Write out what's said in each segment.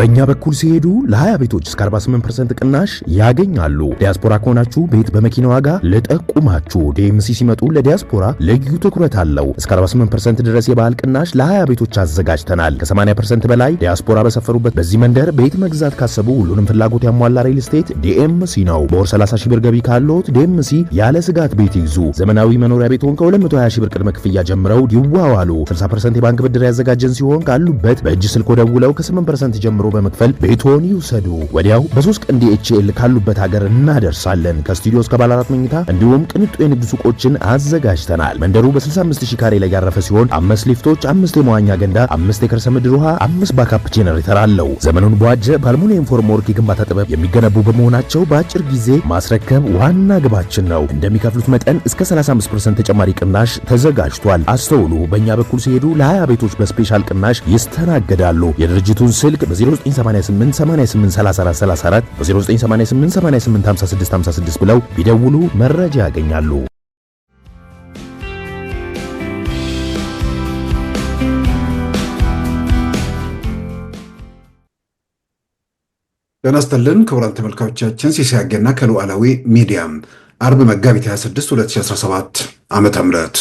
በእኛ በኩል ሲሄዱ ለ20 ቤቶች እስከ 48% ቅናሽ ያገኛሉ። ዲያስፖራ ከሆናችሁ ቤት በመኪና ዋጋ ልጠቁማችሁ። ዲኤምሲ ሲመጡ ለዲያስፖራ ልዩ ትኩረት አለው። እስከ 48% ድረስ የባህል ቅናሽ ለ20 ቤቶች አዘጋጅተናል። ከ80% በላይ ዲያስፖራ በሰፈሩበት በዚህ መንደር ቤት መግዛት ካሰቡ ሁሉንም ፍላጎት ያሟላ ሪል ስቴት ዲኤምሲ ነው። በወር 30 ሺህ ብር ገቢ ካለዎት ዲኤምሲ ያለ ስጋት ቤት ይግዙ። ዘመናዊ መኖሪያ ቤትዎን ከ220 ሺህ ብር ቅድመ ክፍያ ጀምረው ይዋዋሉ። 60% የባንክ ብድር ያዘጋጀን ሲሆን ካሉበት በእጅ ስልክ ደውለው ከ8% ጀምሮ በመክፈል ቤቶን ይውሰዱ። ወዲያው በ3 ቀን ዲኤችኤል ካሉበት ሀገር እናደርሳለን። ከስቱዲዮ እስከ ባለ 4 መኝታ እንዲሁም ቅንጡ የንግድ ሱቆችን አዘጋጅተናል። መንደሩ በ65000 ካሬ ላይ ያረፈ ሲሆን 5 ሊፍቶች፣ 5 የመዋኛ ገንዳ፣ 5 የከርሰ ምድር ውሃ፣ 5 ባካፕ ጄነሬተር አለው። ዘመኑን በዋጀ በአልሙኒየም ፎርምወርክ የግንባታ ጥበብ የሚገነቡ በመሆናቸው በአጭር ጊዜ ማስረከብ ዋና ግባችን ነው። እንደሚከፍሉት መጠን እስከ 35% ተጨማሪ ቅናሽ ተዘጋጅቷል። አስተውሉ። በእኛ በኩል ሲሄዱ ለ20 ቤቶች በስፔሻል ቅናሽ ይስተናገዳሉ። የድርጅቱን ስልክ በ0988 883434 በ0988 885656 ብለው ቢደውሉ መረጃ ያገኛሉ። ጤና ይስጥልን ክቡራን ተመልካቾቻችን፣ ሲሳይ አገና ከሉዓላዊ ሚዲያ አርብ መጋቢት 26 2017 ዓመተ ምህረት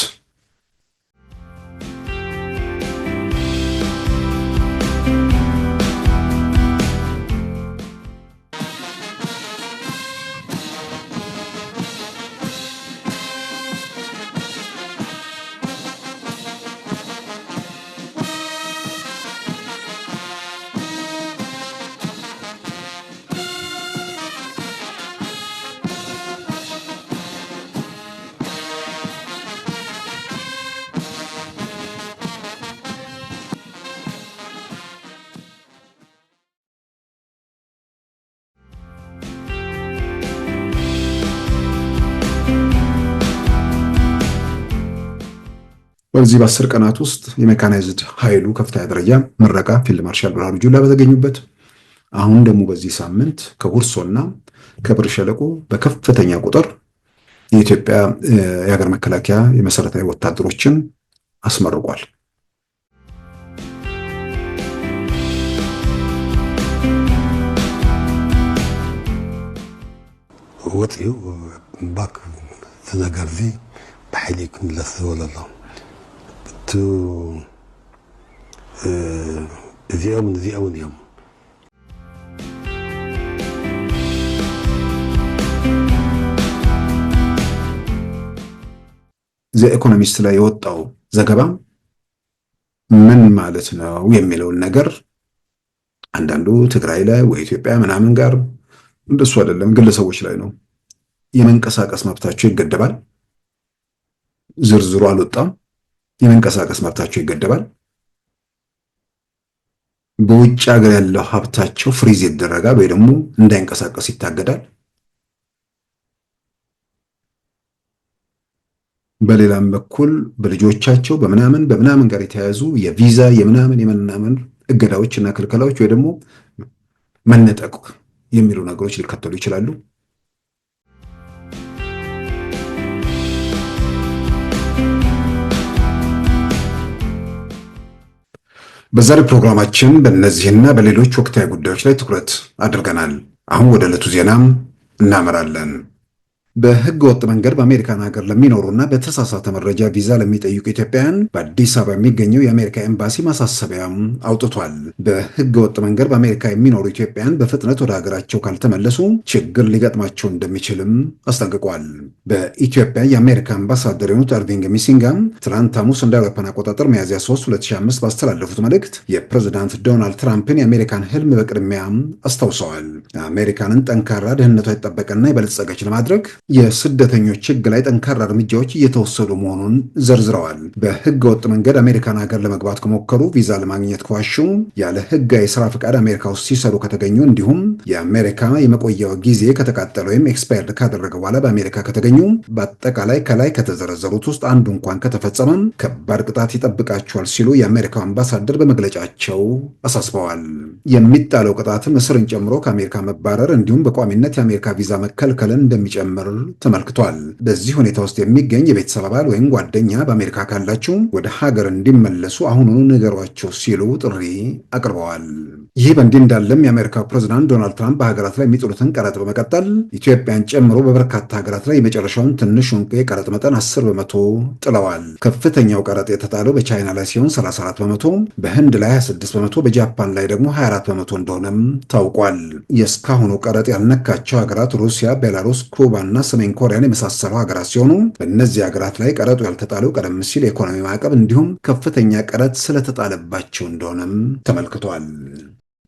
በዚህ በ10 ቀናት ውስጥ የሜካናይዝድ ኃይሉ ከፍተኛ ደረጃ ምረቃ ፊልድ ማርሻል ብርሃኑ ጁላ በተገኙበት፣ አሁን ደግሞ በዚህ ሳምንት ከሁርሶና ከብር ሸለቆ በከፍተኛ ቁጥር የኢትዮጵያ የሀገር መከላከያ የመሰረታዊ ወታደሮችን አስመርቋል። ወጥዩ ባክ ተነገርዚ በኃይሊኩም ለሰወለላ እዚያም እዚያም ዘኢኮኖሚስት ላይ የወጣው ዘገባ ምን ማለት ነው የሚለውን ነገር አንዳንዱ ትግራይ ላይ ወይ ኢትዮጵያ ምናምን ጋር እንደሱ አይደለም፣ ግለሰቦች ላይ ነው። የመንቀሳቀስ መብታቸው ይገደባል። ዝርዝሩ አልወጣም። የመንቀሳቀስ መብታቸው ይገደባል። በውጭ ሀገር ያለው ሀብታቸው ፍሪዝ ይደረጋል ወይ ደግሞ እንዳይንቀሳቀስ ይታገዳል። በሌላም በኩል በልጆቻቸው በምናምን ጋር የተያያዙ የቪዛ የምናምን እገዳዎችና ክልከላዎች ወይ ደግሞ መነጠቅ የሚሉ ነገሮች ሊከተሉ ይችላሉ። በዛሬው ፕሮግራማችን በእነዚህና በሌሎች ወቅታዊ ጉዳዮች ላይ ትኩረት አድርገናል። አሁን ወደ ዕለቱ ዜናም እናመራለን። በህገ ወጥ መንገድ በአሜሪካን ሀገር ለሚኖሩና በተሳሳተ መረጃ ቪዛ ለሚጠይቁ ኢትዮጵያውያን በአዲስ አበባ የሚገኘው የአሜሪካ ኤምባሲ ማሳሰቢያ አውጥቷል። በህገ ወጥ መንገድ በአሜሪካ የሚኖሩ ኢትዮጵያውያን በፍጥነት ወደ ሀገራቸው ካልተመለሱ ችግር ሊገጥማቸው እንደሚችልም አስጠንቅቋል። በኢትዮጵያ የአሜሪካ አምባሳደር የሆኑት አርቪንግ ሚሲንጋም ትናንት ሐሙስ እንደ አውሮፓውያን አቆጣጠር ሚያዝያ 3 2005 ባስተላለፉት መልእክት የፕሬዝዳንት ዶናልድ ትራምፕን የአሜሪካን ህልም በቅድሚያ አስታውሰዋል። አሜሪካንን ጠንካራ ደህንነቷ የተጠበቀና የበለጸገች ለማድረግ የስደተኞች ህግ ላይ ጠንካራ እርምጃዎች እየተወሰዱ መሆኑን ዘርዝረዋል። በህገ ወጥ መንገድ አሜሪካን ሀገር ለመግባት ከሞከሩ፣ ቪዛ ለማግኘት ከዋሹ፣ ያለ ህጋዊ የስራ ፈቃድ አሜሪካ ውስጥ ሲሰሩ ከተገኙ፣ እንዲሁም የአሜሪካ የመቆያው ጊዜ ከተቃጠለ ወይም ኤክስፓየርድ ካደረገ በኋላ በአሜሪካ ከተገኙ፣ በአጠቃላይ ከላይ ከተዘረዘሩት ውስጥ አንዱ እንኳን ከተፈጸመ ከባድ ቅጣት ይጠብቃቸዋል ሲሉ የአሜሪካው አምባሳደር በመግለጫቸው አሳስበዋል። የሚጣለው ቅጣትም እስርን ጨምሮ ከአሜሪካ መባረር እንዲሁም በቋሚነት የአሜሪካ ቪዛ መከልከልን እንደሚጨምር ተመልክቷል። በዚህ ሁኔታ ውስጥ የሚገኝ የቤተሰብ አባል ወይም ጓደኛ በአሜሪካ ካላችሁ ወደ ሀገር እንዲመለሱ አሁኑኑ ንገሯቸው ሲሉ ጥሪ አቅርበዋል። ይህ በእንዲህ እንዳለም የአሜሪካው ፕሬዝዳንት ዶናልድ ትራምፕ በሀገራት ላይ የሚጥሉትን ቀረጥ በመቀጠል ኢትዮጵያን ጨምሮ በበርካታ ሀገራት ላይ የመጨረሻውን ትንሹን የቀረጥ መጠን 10 በመቶ ጥለዋል። ከፍተኛው ቀረጥ የተጣለው በቻይና ላይ ሲሆን 34 በመቶ፣ በህንድ ላይ 26 በመቶ፣ በጃፓን ላይ ደግሞ 24 በመቶ እንደሆነም ታውቋል። የእስካሁኑ ቀረጥ ያልነካቸው ሀገራት ሩሲያ፣ ቤላሩስ፣ ኩባ እና ሰሜን ኮሪያን የመሳሰሉ ሀገራት ሲሆኑ በእነዚህ ሀገራት ላይ ቀረጡ ያልተጣለው ቀደም ሲል የኢኮኖሚ ማዕቀብ እንዲሁም ከፍተኛ ቀረጥ ስለተጣለባቸው እንደሆነም ተመልክቷል።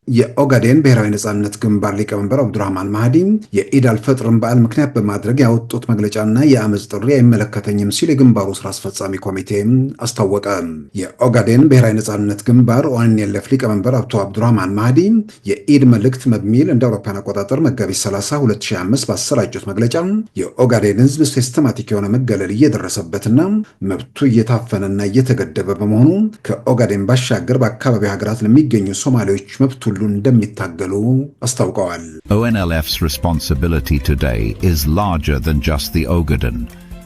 የኦጋዴን ብሔራዊ ነጻነት ግንባር ሊቀመንበር አብዱራህማን ማህዲ የኢድ አልፈጥርን በዓል ምክንያት በማድረግ ያወጡት መግለጫና የአመፅ ጥሪ አይመለከተኝም ሲል የግንባሩ ስራ አስፈጻሚ ኮሚቴ አስታወቀ። የኦጋዴን ብሔራዊ ነጻነት ግንባር ኦኤንኤልኤፍ ሊቀመንበር አቶ አብዱራህማን ማህዲ የኢድ መልእክት በሚል እንደ አውሮፓውያን አቆጣጠር መጋቢት 30 2025 ባሰራጩት መግለጫ የኦጋዴን ህዝብ ሲስተማቲክ የሆነ መገለል እየደረሰበትና መብቱ እየታፈነና እየተገደበ በመሆኑ ከኦጋዴን ባሻገር በአካባቢ ሀገራት ለሚገኙ ሶማሌዎች መብቱ ሁሉ እንደሚታገሉ አስታውቀዋል። ONLF's responsibility today is larger than just the Ogaden.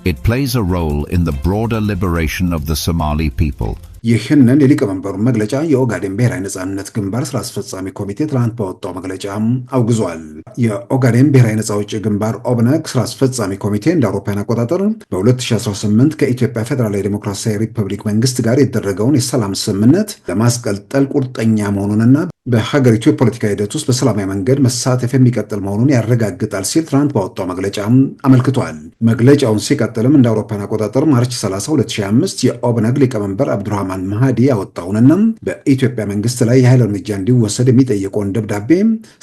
It plays a role in the broader liberation of the Somali people. ይህንን የሊቀመንበሩን መግለጫ የኦጋዴን ብሔራዊ ነጻነት ግንባር ስራ አስፈጻሚ ኮሚቴ ትላንት ባወጣው መግለጫ አውግዟል። የኦጋዴን ብሔራዊ ነጻ አውጪ ግንባር ኦብነግ ስራ አስፈጻሚ ኮሚቴ እንደ አውሮፓውያን አቆጣጠር በ2018 ከኢትዮጵያ ፌዴራላዊ ዴሞክራሲያዊ ሪፐብሊክ መንግስት ጋር የተደረገውን የሰላም ስምምነት ለማስቀጠል ቁርጠኛ መሆኑንና በሀገሪቱ የፖለቲካ ሂደት ውስጥ በሰላማዊ መንገድ መሳተፍ የሚቀጥል መሆኑን ያረጋግጣል ሲል ትናንት ባወጣው መግለጫ አመልክቷል። መግለጫውን ሲቀጥልም እንደ አውሮፓውያን አቆጣጠር ማርች 30 2025 የኦብነግ ሊቀመንበር አብዱራህማን ማህዲ ያወጣውንና በኢትዮጵያ መንግስት ላይ የኃይል እርምጃ እንዲወሰድ የሚጠይቀውን ደብዳቤ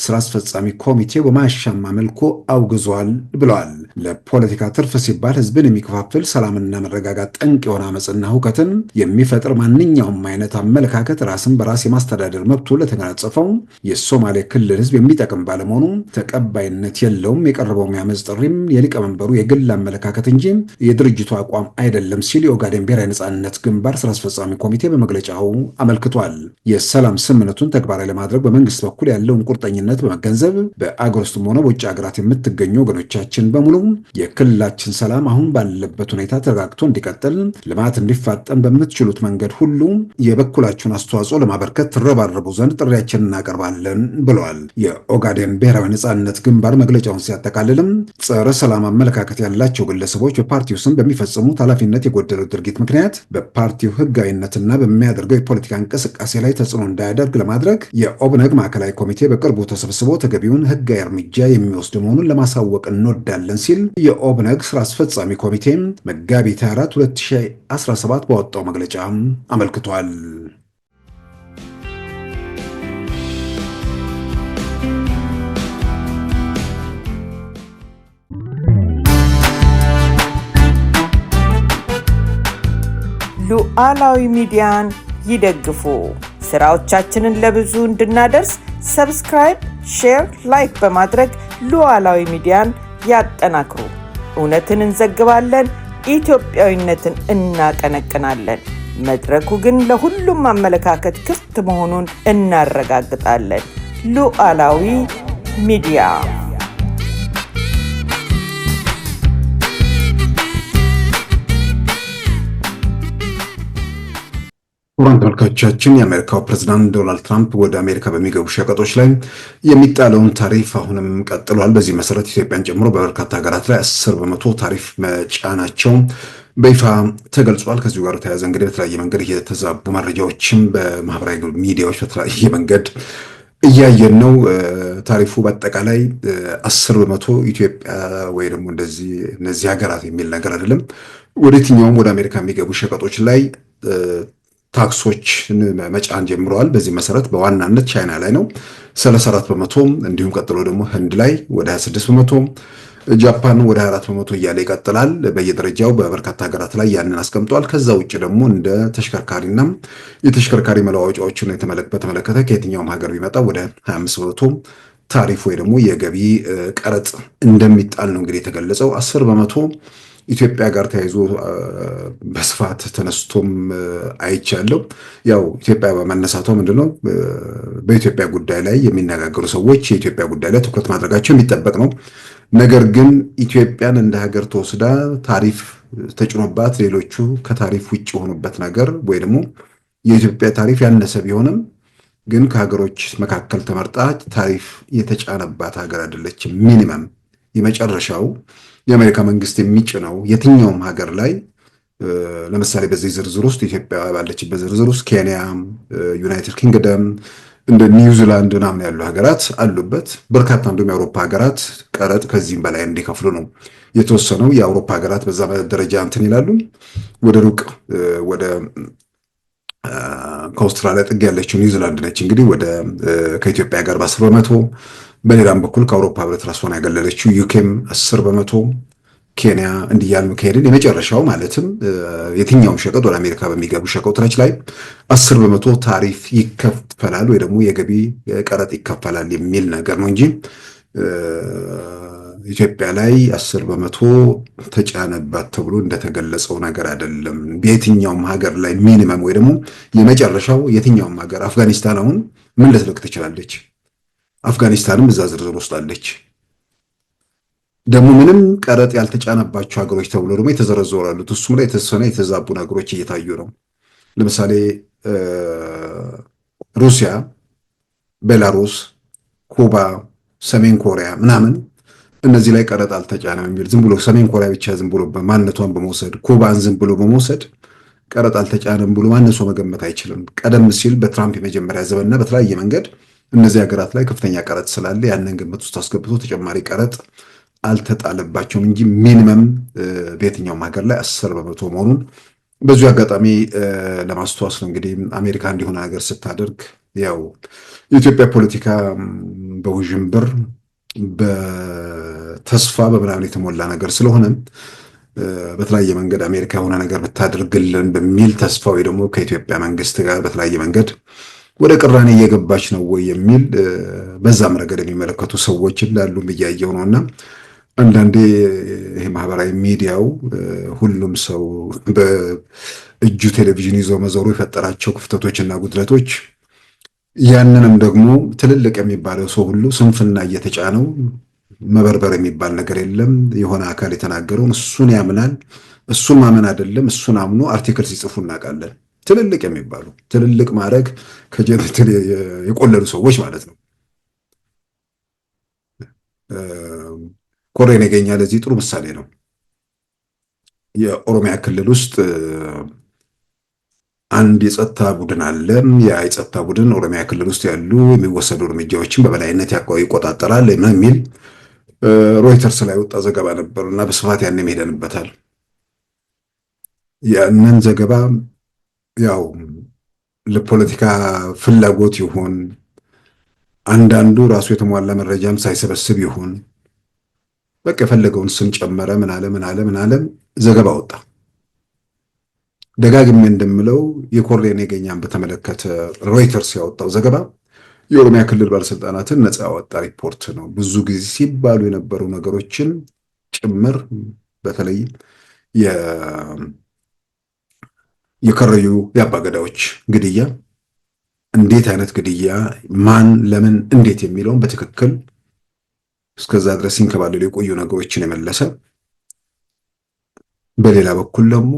ስራ አስፈጻሚ ኮሚቴው በማያሻማ መልኩ አውግዟል ብለዋል። ለፖለቲካ ትርፍ ሲባል ህዝብን የሚከፋፍል ሰላምና መረጋጋት ጠንቅ የሆነ አመፅና ሁከትን የሚፈጥር ማንኛውም አይነት አመለካከት ራስን በራስ የማስተዳደር መብቱ ለተገናጸፈው የሶማሌ ክልል ህዝብ የሚጠቅም ባለመሆኑ ተቀባይነት የለውም። የቀረበው የአመፅ ጥሪም የሊቀመንበሩ የግል አመለካከት እንጂ የድርጅቱ አቋም አይደለም ሲል የኦጋዴን ብሔራዊ ነጻነት ግንባር ስራ አስፈጻሚ ኮሚቴ በመግለጫው አመልክቷል። የሰላም ስምምነቱን ተግባራዊ ለማድረግ በመንግስት በኩል ያለውን ቁርጠኝነት በመገንዘብ በአገር ውስጥም ሆነ በውጭ ሀገራት የምትገኙ ወገኖቻችን በሙሉ የክልላችን ሰላም አሁን ባለበት ሁኔታ ተረጋግቶ እንዲቀጥል፣ ልማት እንዲፋጠን በምትችሉት መንገድ ሁሉ የበኩላችሁን አስተዋጽኦ ለማበርከት ትረባረቡ ዘንድ ጥሪያችንን እናቀርባለን ብለዋል። የኦጋዴን ብሔራዊ ነጻነት ግንባር መግለጫውን ሲያጠቃልልም ጸረ ሰላም አመለካከት ያላቸው ግለሰቦች በፓርቲው ስም በሚፈጽሙት ኃላፊነት የጎደለው ድርጊት ምክንያት በፓርቲው ህጋዊነትና በሚያደርገው የፖለቲካ እንቅስቃሴ ላይ ተጽዕኖ እንዳያደርግ ለማድረግ የኦብነግ ማዕከላዊ ኮሚቴ በቅርቡ ተሰብስቦ ተገቢውን ህጋዊ እርምጃ የሚወስድ መሆኑን ለማሳወቅ እንወዳለን ሲል የኦብነግ ስራ አስፈጻሚ ኮሚቴ መጋቢት 4 2017 ባወጣው መግለጫ አመልክቷል። ሉዓላዊ ሚዲያን ይደግፉ። ስራዎቻችንን ለብዙ እንድናደርስ ሰብስክራይብ፣ ሼር፣ ላይክ በማድረግ ሉዓላዊ ሚዲያን ያጠናክሩ። እውነትን እንዘግባለን፣ ኢትዮጵያዊነትን እናቀነቅናለን። መድረኩ ግን ለሁሉም አመለካከት ክፍት መሆኑን እናረጋግጣለን። ሉዓላዊ ሚዲያ። ክቡራን ተመልካቾቻችን የአሜሪካው ፕሬዝዳንት ዶናልድ ትራምፕ ወደ አሜሪካ በሚገቡ ሸቀጦች ላይ የሚጣለውን ታሪፍ አሁንም ቀጥሏል። በዚህ መሰረት ኢትዮጵያን ጨምሮ በበርካታ ሀገራት ላይ 10 በመቶ ታሪፍ መጫናቸው በይፋ ተገልጿል። ከዚሁ ጋር ተያያዘ እንግዲህ በተለያየ መንገድ የተዛቡ መረጃዎችም በማህበራዊ ሚዲያዎች በተለያየ መንገድ እያየን ነው። ታሪፉ በአጠቃላይ 10 በመቶ ኢትዮጵያ ወይ ደግሞ እነዚህ ሀገራት የሚል ነገር አይደለም። ወደ የትኛውም ወደ አሜሪካ የሚገቡ ሸቀጦች ላይ ታክሶችን መጫን ጀምረዋል። በዚህ መሰረት በዋናነት ቻይና ላይ ነው 34 በመቶ፣ እንዲሁም ቀጥሎ ደግሞ ህንድ ላይ ወደ 26 በመቶ፣ ጃፓን ወደ 24 በመቶ እያለ ይቀጥላል። በየደረጃው በበርካታ ሀገራት ላይ ያንን አስቀምጧል። ከዛ ውጭ ደግሞ እንደ ተሽከርካሪና የተሽከርካሪ መለዋወጫዎችን በተመለከተ ከየትኛውም ሀገር ቢመጣ ወደ 25 በመቶ ታሪፍ ወይ ደግሞ የገቢ ቀረጥ እንደሚጣል ነው እንግዲህ የተገለጸው። 10 በመቶ ኢትዮጵያ ጋር ተያይዞ በስፋት ተነስቶም አይቻለው። ያው ኢትዮጵያ በመነሳቷ ምንድነው በኢትዮጵያ ጉዳይ ላይ የሚነጋገሩ ሰዎች የኢትዮጵያ ጉዳይ ላይ ትኩረት ማድረጋቸው የሚጠበቅ ነው። ነገር ግን ኢትዮጵያን እንደ ሀገር ተወስዳ ታሪፍ ተጭኖባት ሌሎቹ ከታሪፍ ውጭ የሆኑበት ነገር ወይ ደግሞ የኢትዮጵያ ታሪፍ ያነሰ ቢሆንም ግን ከሀገሮች መካከል ተመርጣ ታሪፍ የተጫነባት ሀገር አይደለችም። ሚኒመም የመጨረሻው የአሜሪካ መንግስት የሚጭነው የትኛውም ሀገር ላይ ለምሳሌ በዚህ ዝርዝር ውስጥ ኢትዮጵያ ባለችበት ዝርዝር ውስጥ ኬንያ፣ ዩናይትድ ኪንግደም እንደ ኒውዚላንድ ምናምን ያሉ ሀገራት አሉበት። በርካታ እንዲሁም የአውሮፓ ሀገራት ቀረጥ ከዚህም በላይ እንዲከፍሉ ነው የተወሰነው። የአውሮፓ ሀገራት በዛ ደረጃ እንትን ይላሉ። ወደ ሩቅ ወደ ከአውስትራሊያ ጥግ ያለችው ኒውዚላንድ ነች እንግዲህ ከኢትዮጵያ ጋር በ10%፣ በሌላም በኩል ከአውሮፓ ህብረት ራሷን ያገለለችው ዩኬም 10%፣ ኬንያ እንዲያሉ ከሄድን የመጨረሻው ማለትም የትኛውም ሸቀጥ ወደ አሜሪካ በሚገቡ ሸቀጦች ላይ 10% ታሪፍ ይከፈላል ወይ ደግሞ የገቢ ቀረጥ ይከፈላል የሚል ነገር ነው እንጂ ኢትዮጵያ ላይ 10% ተጫነባት ተብሎ እንደተገለጸው ነገር አይደለም። በየትኛውም ሀገር ላይ ሚኒመም ወይ ደግሞ የመጨረሻው የትኛውም ሀገር አፍጋኒስታን አሁን ምን ልትልቅ ትችላለች? አፍጋኒስታንም እዛ ዝርዝር ውስጥ አለች። ደግሞ ምንም ቀረጥ ያልተጫነባቸው ሀገሮች ተብሎ ደግሞ የተዘረዘሩ አሉት። እሱም ላይ የተወሰነ የተዛቡ ነገሮች እየታዩ ነው። ለምሳሌ ሩሲያ፣ ቤላሩስ፣ ኩባ፣ ሰሜን ኮሪያ ምናምን እነዚህ ላይ ቀረጥ አልተጫነም የሚል ዝም ብሎ ሰሜን ኮሪያ ብቻ ዝም ብሎ ማንነቷን በመውሰድ ኩባን ዝም ብሎ በመውሰድ ቀረጥ አልተጫነም ብሎ ማንም ሰው መገመት አይችልም። ቀደም ሲል በትራምፕ የመጀመሪያ ዘመንና በተለያየ መንገድ እነዚህ ሀገራት ላይ ከፍተኛ ቀረጥ ስላለ ያንን ግምት ውስጥ አስገብቶ ተጨማሪ ቀረጥ አልተጣለባቸውም እንጂ ሚኒመም በየትኛውም ሀገር ላይ 10% መሆኑን በዚሁ አጋጣሚ ለማስተዋወስ ነው። እንግዲህ አሜሪካ እንዲሆነ ነገር ስታደርግ ያው የኢትዮጵያ ፖለቲካ በውዥንብር በተስፋ በምናምን የተሞላ ነገር ስለሆነ በተለያየ መንገድ አሜሪካ የሆነ ነገር ብታደርግልን በሚል ተስፋ ወይ ደግሞ ከኢትዮጵያ መንግስት ጋር በተለያየ መንገድ ወደ ቅራኔ እየገባች ነው ወይ የሚል በዛም ረገድ የሚመለከቱ ሰዎች እንዳሉ እያየሁ ነውና አንዳንዴ ይሄ ማህበራዊ ሚዲያው ሁሉም ሰው በእጁ ቴሌቪዥን ይዞ መዞሩ የፈጠራቸው ክፍተቶችና ጉድለቶች ያንንም ደግሞ ትልልቅ የሚባለው ሰው ሁሉ ስንፍና እየተጫነው መበርበር የሚባል ነገር የለም። የሆነ አካል የተናገረውን እሱን ያምናል። እሱን ማመን አይደለም እሱን አምኖ አርቲክል ሲጽፉ እናውቃለን። ትልልቅ የሚባሉ ትልልቅ ማድረግ ከጀነት የቆለሉ ሰዎች ማለት ነው። ኮሬን ነገኛ ለዚህ ጥሩ ምሳሌ ነው። የኦሮሚያ ክልል ውስጥ አንድ የጸጥታ ቡድን አለ። ያ የጸጥታ ቡድን ኦሮሚያ ክልል ውስጥ ያሉ የሚወሰዱ እርምጃዎችን በበላይነት ይቆጣጠራል የሚል ሮይተርስ ላይ ወጣ ዘገባ ነበር እና በስፋት ያንም ሄደንበታል። ያንን ዘገባ ያው ለፖለቲካ ፍላጎት ይሁን አንዳንዱ ራሱ የተሟላ መረጃም ሳይሰበስብ ይሁን በቃ የፈለገውን ስም ጨመረ ምን አለ ዘገባ ወጣ። ደጋግሜ እንደምለው የኮሬን ነገኛን በተመለከተ ሮይተርስ ያወጣው ዘገባ የኦሮሚያ ክልል ባለስልጣናትን ነፃ ያወጣ ሪፖርት ነው። ብዙ ጊዜ ሲባሉ የነበሩ ነገሮችን ጭምር በተለይ የከረዩ የአባገዳዎች ግድያ እንዴት አይነት ግድያ ማን ለምን እንዴት የሚለውን በትክክል እስከዛ ድረስ ሲንከባለሉ የቆዩ ነገሮችን የመለሰ በሌላ በኩል ደግሞ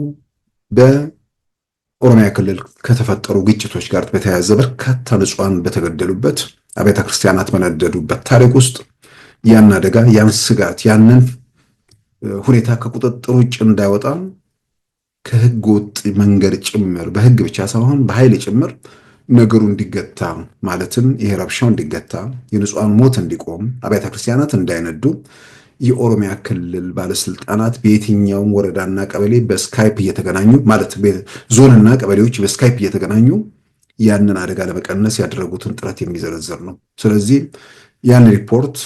በኦሮሚያ ክልል ከተፈጠሩ ግጭቶች ጋር በተያያዘ በርካታ ንጹሃን በተገደሉበት አብያተ ክርስቲያናት በነደዱበት ታሪክ ውስጥ ያን አደጋ ያን ስጋት ያንን ሁኔታ ከቁጥጥር ውጭ እንዳይወጣ ከህግ ወጥ መንገድ ጭምር በህግ ብቻ ሳይሆን በኃይል ጭምር ነገሩ እንዲገታ ማለትም ይሄ ረብሻው እንዲገታ የንጹሃን ሞት እንዲቆም አብያተ ክርስቲያናት እንዳይነዱ የኦሮሚያ ክልል ባለስልጣናት በየትኛውም ወረዳና ቀበሌ በስካይፕ እየተገናኙ ማለት ዞንና ቀበሌዎች በስካይፕ እየተገናኙ ያንን አደጋ ለመቀነስ ያደረጉትን ጥረት የሚዘረዘር ነው። ስለዚህ ያን ሪፖርት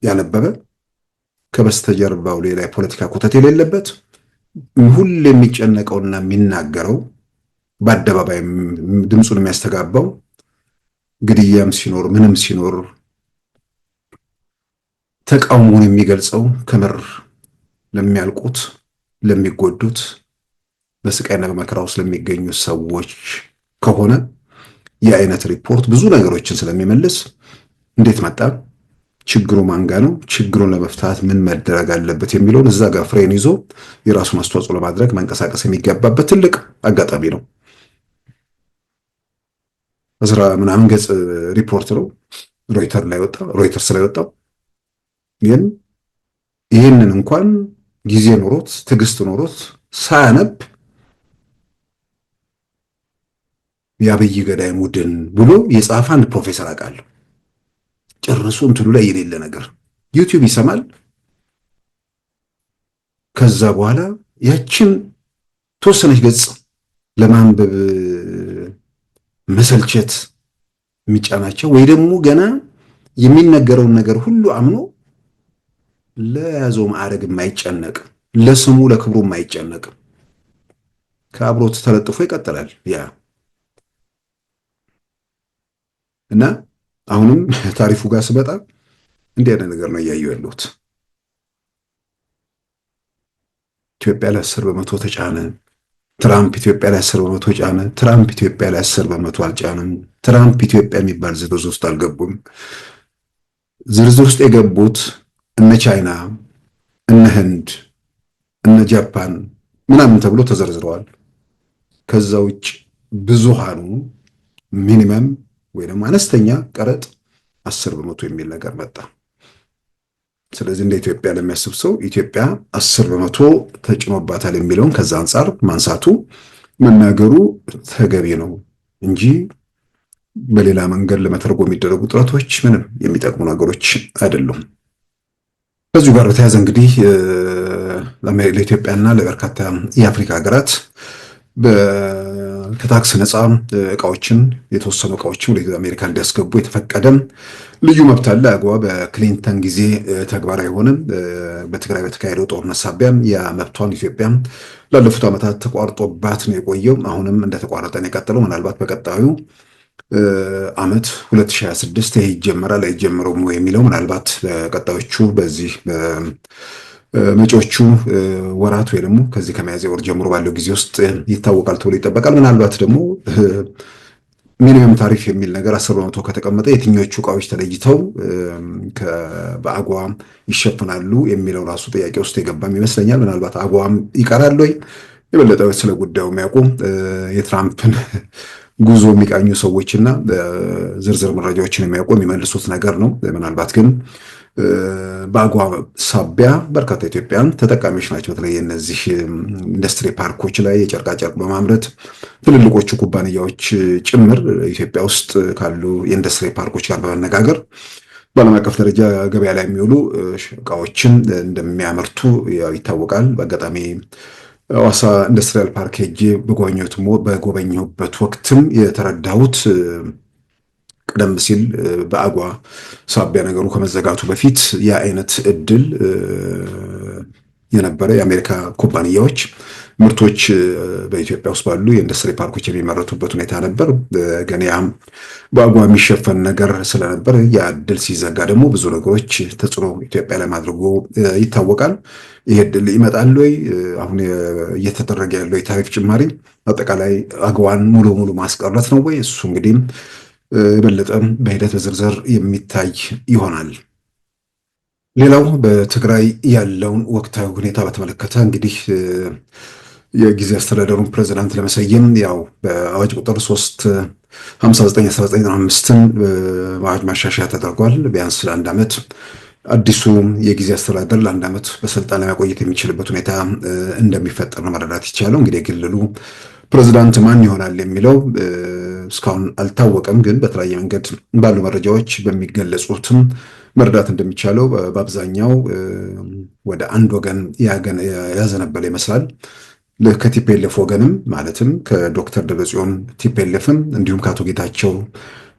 ያነበበ ከበስተጀርባው ሌላ የፖለቲካ ኩተት የሌለበት ሁሉ የሚጨነቀውና የሚናገረው በአደባባይ ድምፁን የሚያስተጋባው ግድያም ሲኖር ምንም ሲኖር ተቃውሞን የሚገልጸው ከምር ለሚያልቁት ለሚጎዱት በስቃይና በመከራ ውስጥ ለሚገኙ ሰዎች ከሆነ የአይነት ሪፖርት ብዙ ነገሮችን ስለሚመልስ እንዴት መጣ፣ ችግሩ ማንጋ ነው፣ ችግሩን ለመፍታት ምን መደረግ አለበት የሚለውን እዛ ጋር ፍሬን ይዞ የራሱን አስተዋጽኦ ለማድረግ መንቀሳቀስ የሚገባበት ትልቅ አጋጣሚ ነው። ምናምን ገጽ ሪፖርት ነው ሮይተርስ ላይ ወጣው። ግን ይህንን እንኳን ጊዜ ኖሮት ትዕግስት ኖሮት ሳያነብ የአብይ ገዳይ ቡድን ብሎ የጻፈ አንድ ፕሮፌሰር አውቃለሁ። ጨርሶ እንትኑ ላይ የሌለ ነገር ዩቲዩብ ይሰማል። ከዛ በኋላ ያችን ተወሰነች ገጽ ለማንበብ መሰልቸት የሚጫናቸው ወይ ደግሞ ገና የሚነገረውን ነገር ሁሉ አምኖ ለያዘው ማዕረግ የማይጨነቅ ለስሙ ለክብሩ የማይጨነቅ ከአብሮት ተለጥፎ ይቀጥላል። ያ እና አሁንም ታሪፉ ጋር ስመጣ እንዲህ አይነት ነገር ነው እያየሁ ያለሁት። ኢትዮጵያ ላይ 10% ተጫነ። ትራምፕ ኢትዮጵያ ላይ 10% ጫነ። ትራምፕ ኢትዮጵያ ላይ 10% አልጫንም። ትራምፕ ኢትዮጵያ የሚባል ዝርዝር ውስጥ አልገቡም። ዝርዝር ውስጥ የገቡት እነ ቻይና፣ እነ ህንድ፣ እነ ጃፓን ምናምን ተብሎ ተዘርዝረዋል። ከዛ ውጭ ብዙሃኑ ሚኒመም ወይ ደግሞ አነስተኛ ቀረጥ 10% የሚል ነገር መጣ። ስለዚህ እንደ ኢትዮጵያ ለሚያስብ ሰው ኢትዮጵያ 10% ተጭኖባታል የሚለውን ከዛ አንጻር ማንሳቱ መናገሩ ተገቢ ነው እንጂ በሌላ መንገድ ለመተርጎም የሚደረጉ ጥረቶች ምንም የሚጠቅሙ ነገሮች አይደሉም። ከዚሁ ጋር በተያያዘ እንግዲህ ለኢትዮጵያና ለበርካታ የአፍሪካ ሀገራት ከታክስ ነፃ እቃዎችን የተወሰኑ እቃዎችን ወደ አሜሪካ እንዲያስገቡ የተፈቀደ ልዩ መብት አለ። አገዋ በክሊንተን ጊዜ ተግባራዊ ሆነ። በትግራይ በተካሄደው ጦርነት ሳቢያ ያ መብቷን ኢትዮጵያ ላለፉት ዓመታት ተቋርጦባት ነው የቆየው። አሁንም እንደተቋረጠ ነው የቀጠለው። ምናልባት በቀጣዩ ዓመት 2026 ይሄ ይጀመራል አይጀምረውም የሚለው ምናልባት በቀጣዮቹ በዚህ መጪዎቹ ወራት ወይ ደግሞ ከዚህ ከሚያዝያ ወር ጀምሮ ባለው ጊዜ ውስጥ ይታወቃል ተብሎ ይጠበቃል። ምናልባት ደግሞ ሚኒመም ታሪፍ የሚል ነገር 10% ከተቀመጠ የትኞቹ እቃዎች ተለይተው በአጓ ይሸፍናሉ የሚለው ራሱ ጥያቄ ውስጥ የገባም ይመስለኛል። ምናልባት አጓም ይቀራል ወይ የበለጠ ስለ ጉዳዩ የሚያውቁ የትራምፕን ጉዞ የሚቃኙ ሰዎችና ዝርዝር መረጃዎችን የሚያውቁ የሚመልሱት ነገር ነው። ምናልባት ግን በአጓ ሳቢያ በርካታ ኢትዮጵያን ተጠቃሚዎች ናቸው። በተለይ እነዚህ ኢንዱስትሪ ፓርኮች ላይ የጨርቃጨርቅ በማምረት ትልልቆቹ ኩባንያዎች ጭምር ኢትዮጵያ ውስጥ ካሉ የኢንዱስትሪ ፓርኮች ጋር በመነጋገር በዓለም አቀፍ ደረጃ ገበያ ላይ የሚውሉ እቃዎችን እንደሚያመርቱ ይታወቃል። በአጋጣሚ ሐዋሳ ኢንዱስትሪያል ፓርክ ሄጄ በጎበኘሁበት ወቅትም የተረዳሁት ቀደም ሲል በአጓ ሳቢያ ነገሩ ከመዘጋቱ በፊት የአይነት እድል የነበረ የአሜሪካ ኩባንያዎች ምርቶች በኢትዮጵያ ውስጥ ባሉ የኢንዱስትሪ ፓርኮች የሚመረቱበት ሁኔታ ነበር። ግን ያም በአጓ የሚሸፈን ነገር ስለነበር ያ እድል ሲዘጋ ደግሞ ብዙ ነገሮች ተጽዕኖ ኢትዮጵያ ላይ ማድረጉ ይታወቃል። ይሄ እድል ይመጣል ወይ? አሁን እየተደረገ ያለው የታሪፍ ጭማሪ አጠቃላይ አጓን ሙሉ ማስቀረት ነው ወይ? እሱ እንግዲህ የበለጠ በሂደት በዝርዝር የሚታይ ይሆናል። ሌላው በትግራይ ያለውን ወቅታዊ ሁኔታ በተመለከተ እንግዲህ የጊዜ አስተዳደሩን ፕሬዚዳንት ለመሰየም ያው በአዋጅ ቁጥር 359/1995ን በአዋጅ ማሻሻያ ተደርጓል። ቢያንስ ለአንድ ዓመት አዲሱ የጊዜ አስተዳደር ለአንድ ዓመት በስልጣን ለማቆየት የሚችልበት ሁኔታ እንደሚፈጠር ነው መረዳት ይቻለው። እንግዲህ የክልሉ ፕሬዚዳንት ማን ይሆናል የሚለው እስካሁን አልታወቀም። ግን በተለያየ መንገድ ባሉ መረጃዎች በሚገለጹትም መረዳት እንደሚቻለው በአብዛኛው ወደ አንድ ወገን ያዘነበለ ይመስላል። ከቲፒኤልኤፍ ወገንም ማለትም ከዶክተር ደብረጽዮን ቲፒኤልኤፍም እንዲሁም ከአቶ ጌታቸው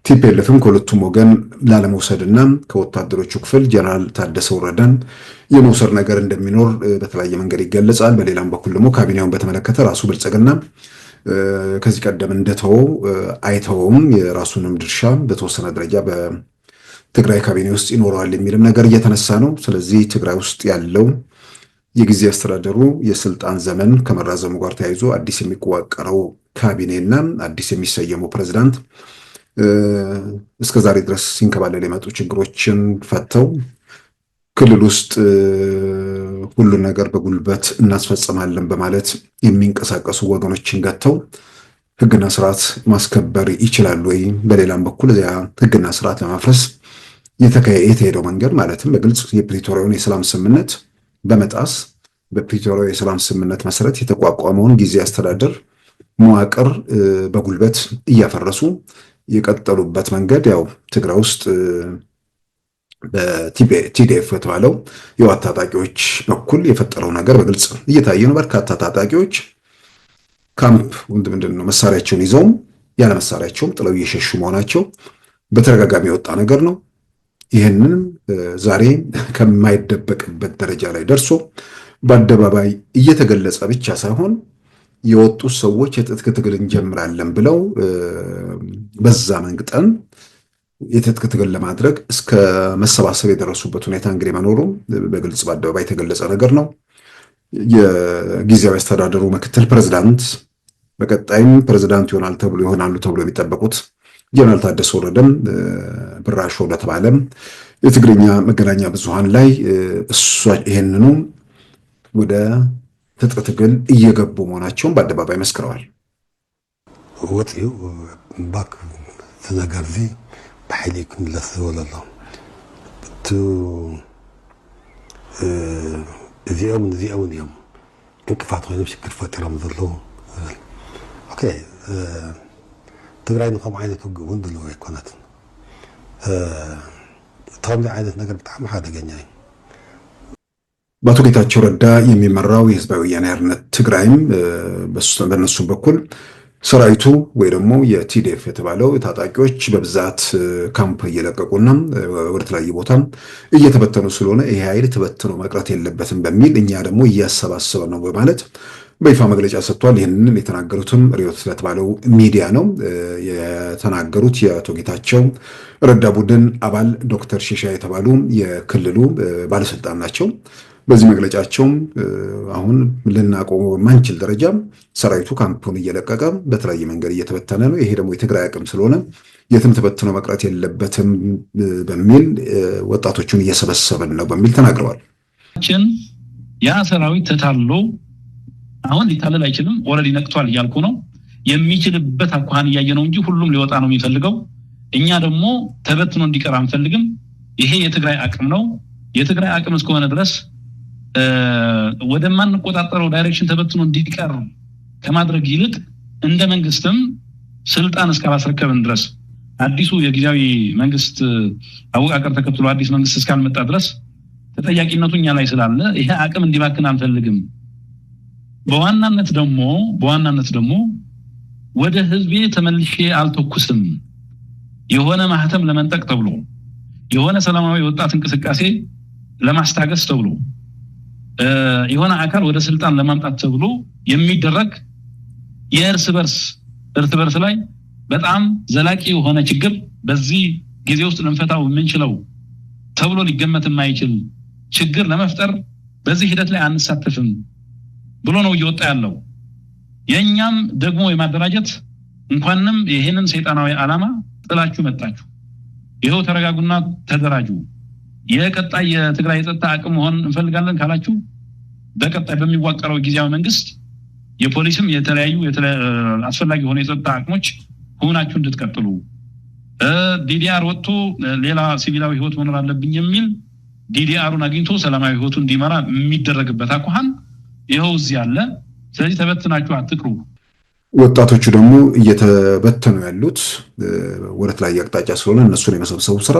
ቲፒኤልኤፍም ከሁለቱም ወገን ላለመውሰድና ከወታደሮቹ ክፍል ጀነራል ታደሰ ወረደን የመውሰድ ነገር እንደሚኖር በተለያየ መንገድ ይገለጻል። በሌላም በኩል ደግሞ ካቢኔውን በተመለከተ ራሱ ብልጽግና ከዚህ ቀደም እንደተወው አይተውም የራሱንም ድርሻ በተወሰነ ደረጃ በትግራይ ካቢኔ ውስጥ ይኖረዋል የሚልም ነገር እየተነሳ ነው። ስለዚህ ትግራይ ውስጥ ያለው የጊዜ አስተዳደሩ የስልጣን ዘመን ከመራዘሙ ጋር ተያይዞ አዲስ የሚዋቀረው ካቢኔና አዲስ የሚሰየመው ፕሬዝዳንት እስከዛሬ ድረስ ሲንከባለል የመጡ ችግሮችን ፈተው ክልል ውስጥ ሁሉን ነገር በጉልበት እናስፈጽማለን በማለት የሚንቀሳቀሱ ወገኖችን ገተው ህግና ስርዓት ማስከበር ይችላሉ ወይ? በሌላም በኩል ያ ህግና ስርዓት ለማፍረስ የተሄደው መንገድ ማለትም በግልጽ የፕሪቶሪያውን የሰላም ስምምነት በመጣስ በፕሪቶሪያው የሰላም ስምምነት መሰረት የተቋቋመውን ጊዜ አስተዳደር መዋቅር በጉልበት እያፈረሱ የቀጠሉበት መንገድ ያው ትግራይ ውስጥ በቲዲኤፍ የተባለው የዋት ታጣቂዎች በኩል የፈጠረው ነገር በግልጽ እየታየ ነው። በርካታ ታጣቂዎች ካምፕ ምንድነው መሳሪያቸውን ይዘው ያለ መሳሪያቸውም ጥለው እየሸሹ መሆናቸው በተደጋጋሚ የወጣ ነገር ነው። ይህንን ዛሬ ከማይደበቅበት ደረጃ ላይ ደርሶ በአደባባይ እየተገለጸ ብቻ ሳይሆን የወጡ ሰዎች የትጥቅ ትግል እንጀምራለን ብለው በዛ መንግጠን የትጥቅ ትግል ለማድረግ እስከ መሰባሰብ የደረሱበት ሁኔታ እንግዲህ መኖሩ በግልጽ በአደባባይ የተገለጸ ነገር ነው። የጊዜያዊ አስተዳደሩ ምክትል ፕሬዝዳንት በቀጣይም ፕሬዝዳንት ይሆናሉ ተብሎ የሚጠበቁት ጀነራል ታደሰ ወረደም ብራሾ ለተባለም የትግርኛ መገናኛ ብዙሃን ላይ ይህንኑ ወደ ትጥቅ ትግል እየገቡ መሆናቸውን በአደባባይ መስክረዋል። ወጥዩ ባክ ተነገርዚ በኃይል ክንለስ ወለሎ እዚኦም እዮም እንቅፋት ኮይኖም ሽግር ፈጢሮም ዘለዉ ኦኬ ትግራይ ንከምኡ ዓይነት ውግእ እውን ዘለዎ ኣይኮነትን ከምዚ ዓይነት ነገር ብጣዕሚ ሓደገኛ እዩ። በአቶ ጌታቸው ረዳ የሚመራው የህዝባዊ ወያነ ሓርነት ትግራይም በእነሱም በኩል ሰራዊቱ ወይ ደግሞ የቲዲኤፍ የተባለው ታጣቂዎች በብዛት ካምፕ እየለቀቁና ወደ ተለያየ ቦታ እየተበተኑ ስለሆነ ይሄ ኃይል ተበትኖ መቅረት የለበትም በሚል እኛ ደግሞ እያሰባሰበ ነው በማለት በይፋ መግለጫ ሰጥቷል። ይህንን የተናገሩትም ሪዮት ስለተባለው ሚዲያ ነው የተናገሩት። የአቶ ጌታቸው ረዳ ቡድን አባል ዶክተር ሺሻ የተባሉ የክልሉ ባለስልጣን ናቸው። በዚህ መግለጫቸው አሁን ልናቆመው በማንችል ደረጃ ሰራዊቱ ካምፑን እየለቀቀ በተለያየ መንገድ እየተበተነ ነው፣ ይሄ ደግሞ የትግራይ አቅም ስለሆነ የትም ተበትኖ መቅረት የለበትም በሚል ወጣቶቹን እየሰበሰበን ነው በሚል ተናግረዋል። ያ ሰራዊት ተታሎ አሁን ሊታለል አይችልም። ኦልሬዲ ነቅቷል እያልኩ ነው። የሚችልበት አኳኋን እያየ ነው እንጂ ሁሉም ሊወጣ ነው የሚፈልገው። እኛ ደግሞ ተበትኖ እንዲቀር አንፈልግም። ይሄ የትግራይ አቅም ነው። የትግራይ አቅም እስከሆነ ድረስ ወደማንቆጣጠረው ዳይሬክሽን ተበትኖ እንዲቀር ከማድረግ ይልቅ እንደ መንግስትም ስልጣን እስካላስረከብን ድረስ አዲሱ የጊዜያዊ መንግስት አወቃቀር ተከትሎ አዲስ መንግስት እስካልመጣ ድረስ ተጠያቂነቱ እኛ ላይ ስላለ ይሄ አቅም እንዲባክን አንፈልግም። በዋናነት ደግሞ ወደ ህዝቤ ተመልሼ አልተኩስም። የሆነ ማህተም ለመንጠቅ ተብሎ የሆነ ሰላማዊ ወጣት እንቅስቃሴ ለማስታገስ ተብሎ የሆነ አካል ወደ ስልጣን ለማምጣት ተብሎ የሚደረግ የእርስ በርስ ላይ በጣም ዘላቂ የሆነ ችግር በዚህ ጊዜ ውስጥ ልንፈታው የምንችለው ተብሎ ሊገመት የማይችል ችግር ለመፍጠር በዚህ ሂደት ላይ አንሳተፍም ብሎ ነው እየወጣ ያለው። የኛም ደግሞ የማደራጀት እንኳንም ይሄንን ሰይጣናዊ ዓላማ ጥላችሁ መጣችሁ፣ ይሄው ተረጋጉና ተደራጁ፣ የቀጣይ የትግራይ የጸጥታ አቅም መሆን እንፈልጋለን ካላችሁ በቀጣይ በሚዋቀረው ጊዜያዊ መንግስት የፖሊስም የተለያዩ አስፈላጊ የሆነ የጸጥታ አቅሞች ሆናችሁ እንድትቀጥሉ፣ ዲዲአር ወጥቶ ሌላ ሲቪላዊ ህይወት መኖር አለብኝ የሚል ዲዲአሩን አግኝቶ ሰላማዊ ህይወቱ እንዲመራ የሚደረግበት አኳኋን ይሄው እዚህ አለ። ስለዚህ ተበትናችሁ አትቅሩ። ወጣቶቹ ደግሞ እየተበተኑ ያሉት ወደ ተለያየ አቅጣጫ ስለሆነ እነሱን የመሰብሰቡ ስራ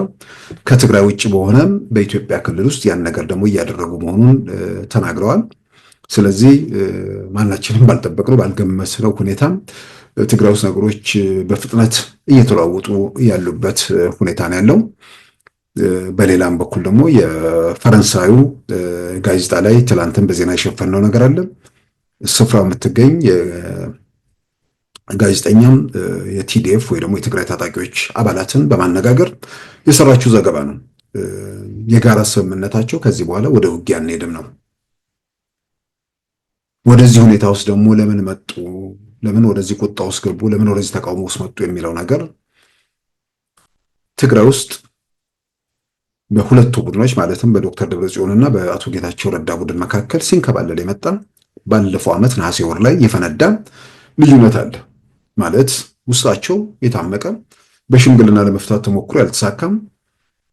ከትግራይ ውጭ በሆነ በኢትዮጵያ ክልል ውስጥ ያን ነገር ደግሞ እያደረጉ መሆኑን ተናግረዋል። ስለዚህ ማናችንም ባልጠበቅነው ባልገመትነው ሁኔታ ትግራይ ውስጥ ነገሮች በፍጥነት እየተለዋወጡ ያሉበት ሁኔታ ነው ያለው። በሌላም በኩል ደግሞ የፈረንሳዩ ጋዜጣ ላይ ትላንትን በዜና የሸፈነው ነገር አለ። ስፍራው የምትገኝ ጋዜጠኛም የቲዲኤፍ ወይ ደግሞ የትግራይ ታጣቂዎች አባላትን በማነጋገር የሰራችው ዘገባ ነው። የጋራ ስምምነታቸው ከዚህ በኋላ ወደ ውጊያ አንሄድም ነው። ወደዚህ ሁኔታ ውስጥ ደግሞ ለምን መጡ፣ ለምን ወደዚህ ቁጣ ውስጥ ገቡ፣ ለምን ወደዚህ ተቃውሞ ውስጥ መጡ የሚለው ነገር ትግራይ ውስጥ በሁለቱ ቡድኖች ማለትም በዶክተር ደብረጽዮንና በአቶ ጌታቸው ረዳ ቡድን መካከል ሲንከባለል የመጣ ባለፈው ዓመት ነሐሴ ወር ላይ የፈነዳ ልዩነት አለ። ማለት ውስጣቸው የታመቀ በሽምግልና ለመፍታት ተሞክሮ ያልተሳካም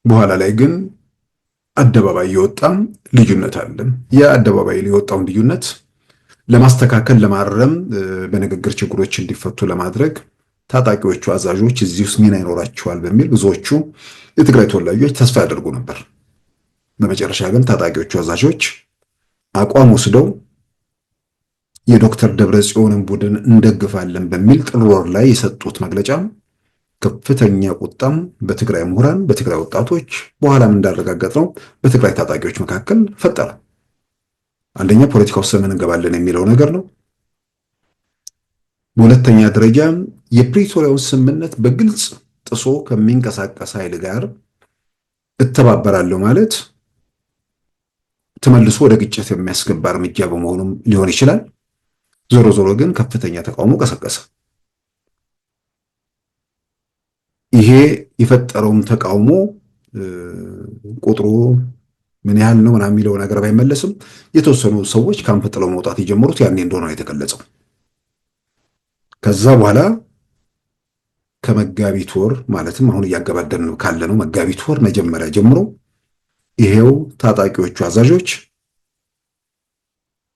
በኋላ ላይ ግን አደባባይ የወጣም ልዩነት አለ። የአደባባይ የወጣውን ልዩነት ለማስተካከል ለማረም በንግግር ችግሮች እንዲፈቱ ለማድረግ ታጣቂዎቹ አዛዦች እዚህ ውስጥ ሚና ይኖራቸዋል በሚል ብዙዎቹ የትግራይ ተወላጆች ተስፋ ያደርጉ ነበር። በመጨረሻ ግን ታጣቂዎቹ አዛዦች አቋም ወስደው የዶክተር ደብረጽዮንን ቡድን እንደግፋለን በሚል ጥር ወር ላይ የሰጡት መግለጫ ከፍተኛ ቁጣም በትግራይ ምሁራን፣ በትግራይ ወጣቶች በኋላም እንዳረጋገጥነው በትግራይ ታጣቂዎች መካከል ፈጠረ። አንደኛ ፖለቲካ ውስጥ ምን እንገባለን የሚለው ነገር ነው። በሁለተኛ ደረጃ የፕሪቶሪያውን ስምምነት በግልጽ ጥሶ ከሚንቀሳቀስ ኃይል ጋር እተባበራለሁ ማለት ተመልሶ ወደ ግጭት የሚያስገባ እርምጃ በመሆኑም ሊሆን ይችላል። ዞሮ ዞሮ ግን ከፍተኛ ተቃውሞ ቀሰቀሰ። ይሄ የፈጠረውም ተቃውሞ ቁጥሩ ምን ያህል ነው ምናምን የሚለው ነገር ባይመለስም የተወሰኑ ሰዎች ካምፕ ጥለው መውጣት የጀመሩት ያኔ እንደሆነ የተገለጸው። ከዛ በኋላ ከመጋቢት ወር ማለትም አሁን እያገባደን ካለ ነው መጋቢት ወር መጀመሪያ ጀምሮ ይሄው ታጣቂዎቹ አዛዦች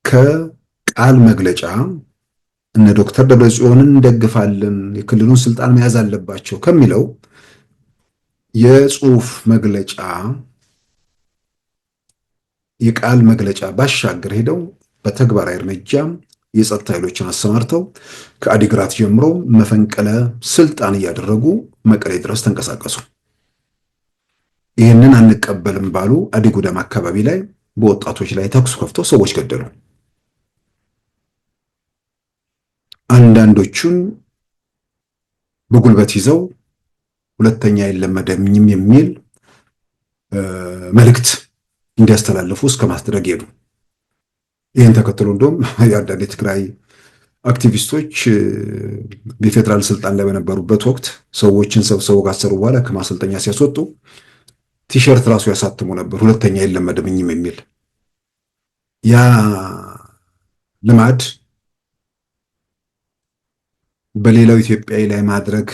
ከቃል መግለጫ እነ ዶክተር ደብረጽዮንን እንደግፋለን የክልሉን ስልጣን መያዝ አለባቸው ከሚለው የጽሁፍ መግለጫ የቃል መግለጫ ባሻገር ሄደው በተግባራዊ እርምጃ የጸጥታ ኃይሎችን አሰማርተው ከአዲግራት ጀምሮ መፈንቅለ ስልጣን እያደረጉ መቀሌ ድረስ ተንቀሳቀሱ። ይህንን አንቀበልም ባሉ አዲጉዳም አካባቢ ላይ በወጣቶች ላይ ተኩስ ከፍተው ሰዎች ገደሉ። አንዳንዶቹን በጉልበት ይዘው ሁለተኛ አይለመደኝም የሚል መልእክት እንዲያስተላልፉ እስከ ማስደረግ ሄዱ። ይህን ተከትሎ እንደውም የአንዳንድ የትግራይ አክቲቪስቶች የፌዴራል ስልጣን ላይ በነበሩበት ወቅት ሰዎችን ሰብስበው ካሰሩ በኋላ ከማሰልጠኛ ሲያስወጡ ቲሸርት ራሱ ያሳትሙ ነበር፣ ሁለተኛ አይለመደኝም የሚል። ያ ልማድ በሌላው ኢትዮጵያዊ ላይ ማድረግ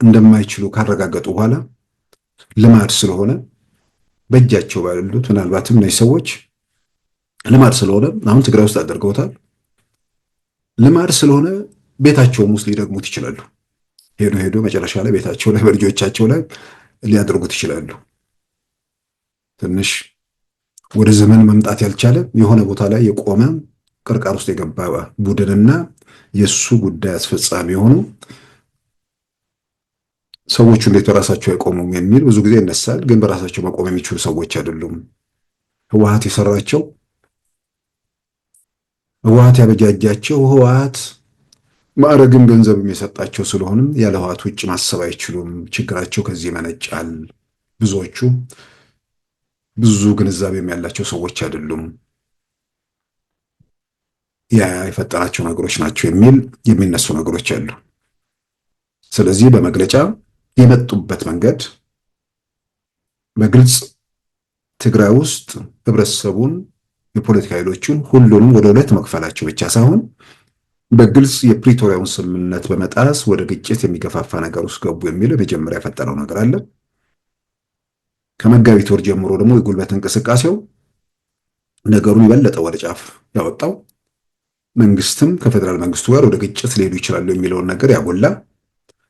እንደማይችሉ ካረጋገጡ በኋላ ልማድ ስለሆነ በእጃቸው ባሉት ምናልባትም እነዚህ ሰዎች ልማድ ስለሆነ አሁን ትግራይ ውስጥ አድርገውታል። ልማድ ስለሆነ ቤታቸውም ውስጥ ሊደግሙት ይችላሉ። ሄዶ መጨረሻ ላይ ቤታቸው ላይ በልጆቻቸው ላይ ሊያደርጉት ይችላሉ። ትንሽ ወደ ዘመን መምጣት ያልቻለ የሆነ ቦታ ላይ የቆመ ቅርቃር ውስጥ የገባ ቡድንና የሱ ጉዳይ አስፈጻሚ የሆኑ ሰዎቹ እንዴት በራሳቸው አይቆሙም የሚል ብዙ ጊዜ ይነሳል። ግን በራሳቸው መቆም የሚችሉ ሰዎች አይደሉም። ህወሓት የሰራቸው ህወሓት ያበጃጃቸው ህወሓት ማዕረግም ገንዘብም የሰጣቸው ስለሆነም ያለ ህወሓት ውጭ ማሰብ አይችሉም። ችግራቸው ከዚህ ይመነጫል። ብዙዎቹ ብዙ ግንዛቤም ያላቸው ሰዎች አይደሉም። ያ የፈጠራቸው ነገሮች ናቸው የሚል የሚነሱ ነገሮች አሉ። ስለዚህ በመግለጫ የመጡበት መንገድ በግልጽ ትግራይ ውስጥ ህብረተሰቡን የፖለቲካ ኃይሎችን ሁሉንም ወደ ሁለት መክፈላቸው ብቻ ሳይሆን በግልጽ የፕሪቶሪያውን ስምምነት በመጣስ ወደ ግጭት የሚገፋፋ ነገር ውስጥ ገቡ የሚለው የመጀመሪያ የፈጠረው ነገር አለ። ከመጋቢት ወር ጀምሮ ደግሞ የጉልበት እንቅስቃሴው ነገሩን የበለጠ ወደ ጫፍ ያወጣው፣ መንግስትም ከፌደራል መንግስቱ ጋር ወደ ግጭት ሊሄዱ ይችላሉ የሚለውን ነገር ያጎላ፣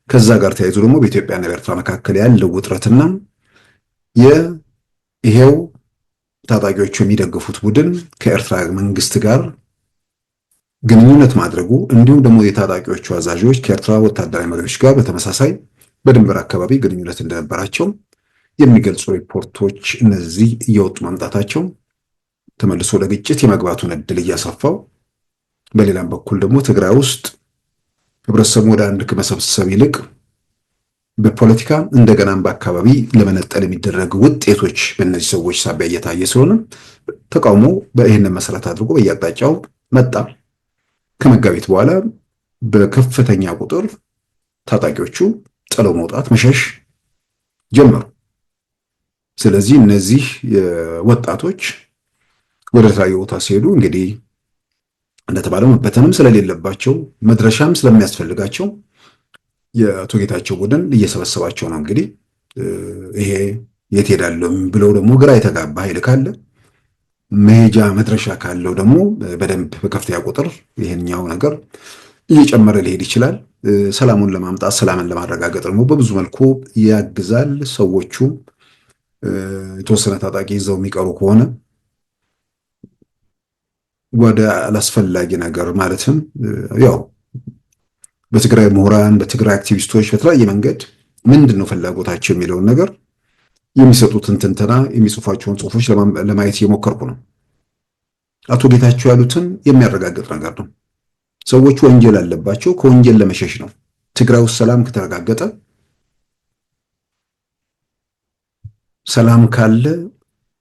ከዛ ጋር ተያይዞ ደግሞ በኢትዮጵያና በኤርትራ መካከል ያለው ውጥረትና ይሄው ታጣቂዎቹ የሚደግፉት ቡድን ከኤርትራ መንግስት ጋር ግንኙነት ማድረጉ እንዲሁም ደግሞ የታጣቂዎቹ አዛዦች ከኤርትራ ወታደራዊ መሪዎች ጋር በተመሳሳይ በድንበር አካባቢ ግንኙነት እንደነበራቸው የሚገልጹ ሪፖርቶች እነዚህ እየወጡ መምጣታቸው ተመልሶ ለግጭት የመግባቱን እድል እያሰፋው፣ በሌላም በኩል ደግሞ ትግራይ ውስጥ ህብረተሰቡ ወደ አንድ ከመሰብሰብ ይልቅ በፖለቲካ እንደገናም በአካባቢ ለመነጠል የሚደረጉ ውጤቶች በእነዚህ ሰዎች ሳቢያ እየታየ ሲሆን ተቃውሞ በይህንን መሰረት አድርጎ በየአቅጣጫው መጣ። ከመጋቢት በኋላ በከፍተኛ ቁጥር ታጣቂዎቹ ጥለው መውጣት መሸሽ ጀመሩ። ስለዚህ እነዚህ ወጣቶች ወደ ተለያዩ ቦታ ሲሄዱ እንግዲህ እንደተባለው መበተንም ስለሌለባቸው መድረሻም ስለሚያስፈልጋቸው የአቶ ጌታቸው ቡድን እየሰበሰባቸው ነው። እንግዲህ ይሄ የት ሄዳለሁ ብለው ደግሞ ግራ የተጋባ ኃይል ካለ መሄጃ መድረሻ ካለው ደግሞ በደንብ በከፍተኛ ቁጥር ይሄኛው ነገር እየጨመረ ሊሄድ ይችላል። ሰላሙን ለማምጣት ሰላምን ለማረጋገጥ ደግሞ በብዙ መልኩ ያግዛል። ሰዎቹ የተወሰነ ታጣቂ ይዘው የሚቀሩ ከሆነ ወደ አላስፈላጊ ነገር ማለትም ያው በትግራይ ምሁራን፣ በትግራይ አክቲቪስቶች በተለያየ መንገድ ምንድነው ፍላጎታቸው የሚለውን ነገር የሚሰጡትን ትንተና የሚጽፏቸውን ጽሁፎች ለማየት እየሞከርኩ ነው። አቶ ጌታቸው ያሉትን የሚያረጋግጥ ነገር ነው። ሰዎቹ ወንጀል አለባቸው፣ ከወንጀል ለመሸሽ ነው። ትግራይ ውስጥ ሰላም ከተረጋገጠ ሰላም ካለ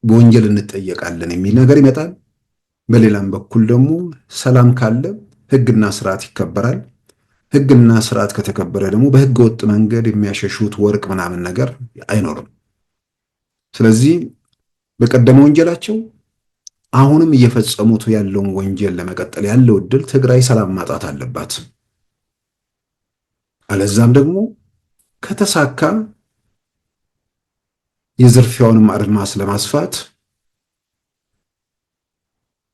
በወንጀል እንጠየቃለን የሚል ነገር ይመጣል። በሌላም በኩል ደግሞ ሰላም ካለ ህግና ስርዓት ይከበራል። ህግና ስርዓት ከተከበረ ደግሞ በህገ ወጥ መንገድ የሚያሸሹት ወርቅ ምናምን ነገር አይኖርም። ስለዚህ በቀደመ ወንጀላቸው አሁንም እየፈጸሙት ያለውን ወንጀል ለመቀጠል ያለው እድል ትግራይ ሰላም ማጣት አለባት። አለዛም ደግሞ ከተሳካ የዝርፊያውንም አድማስ ለማስፋት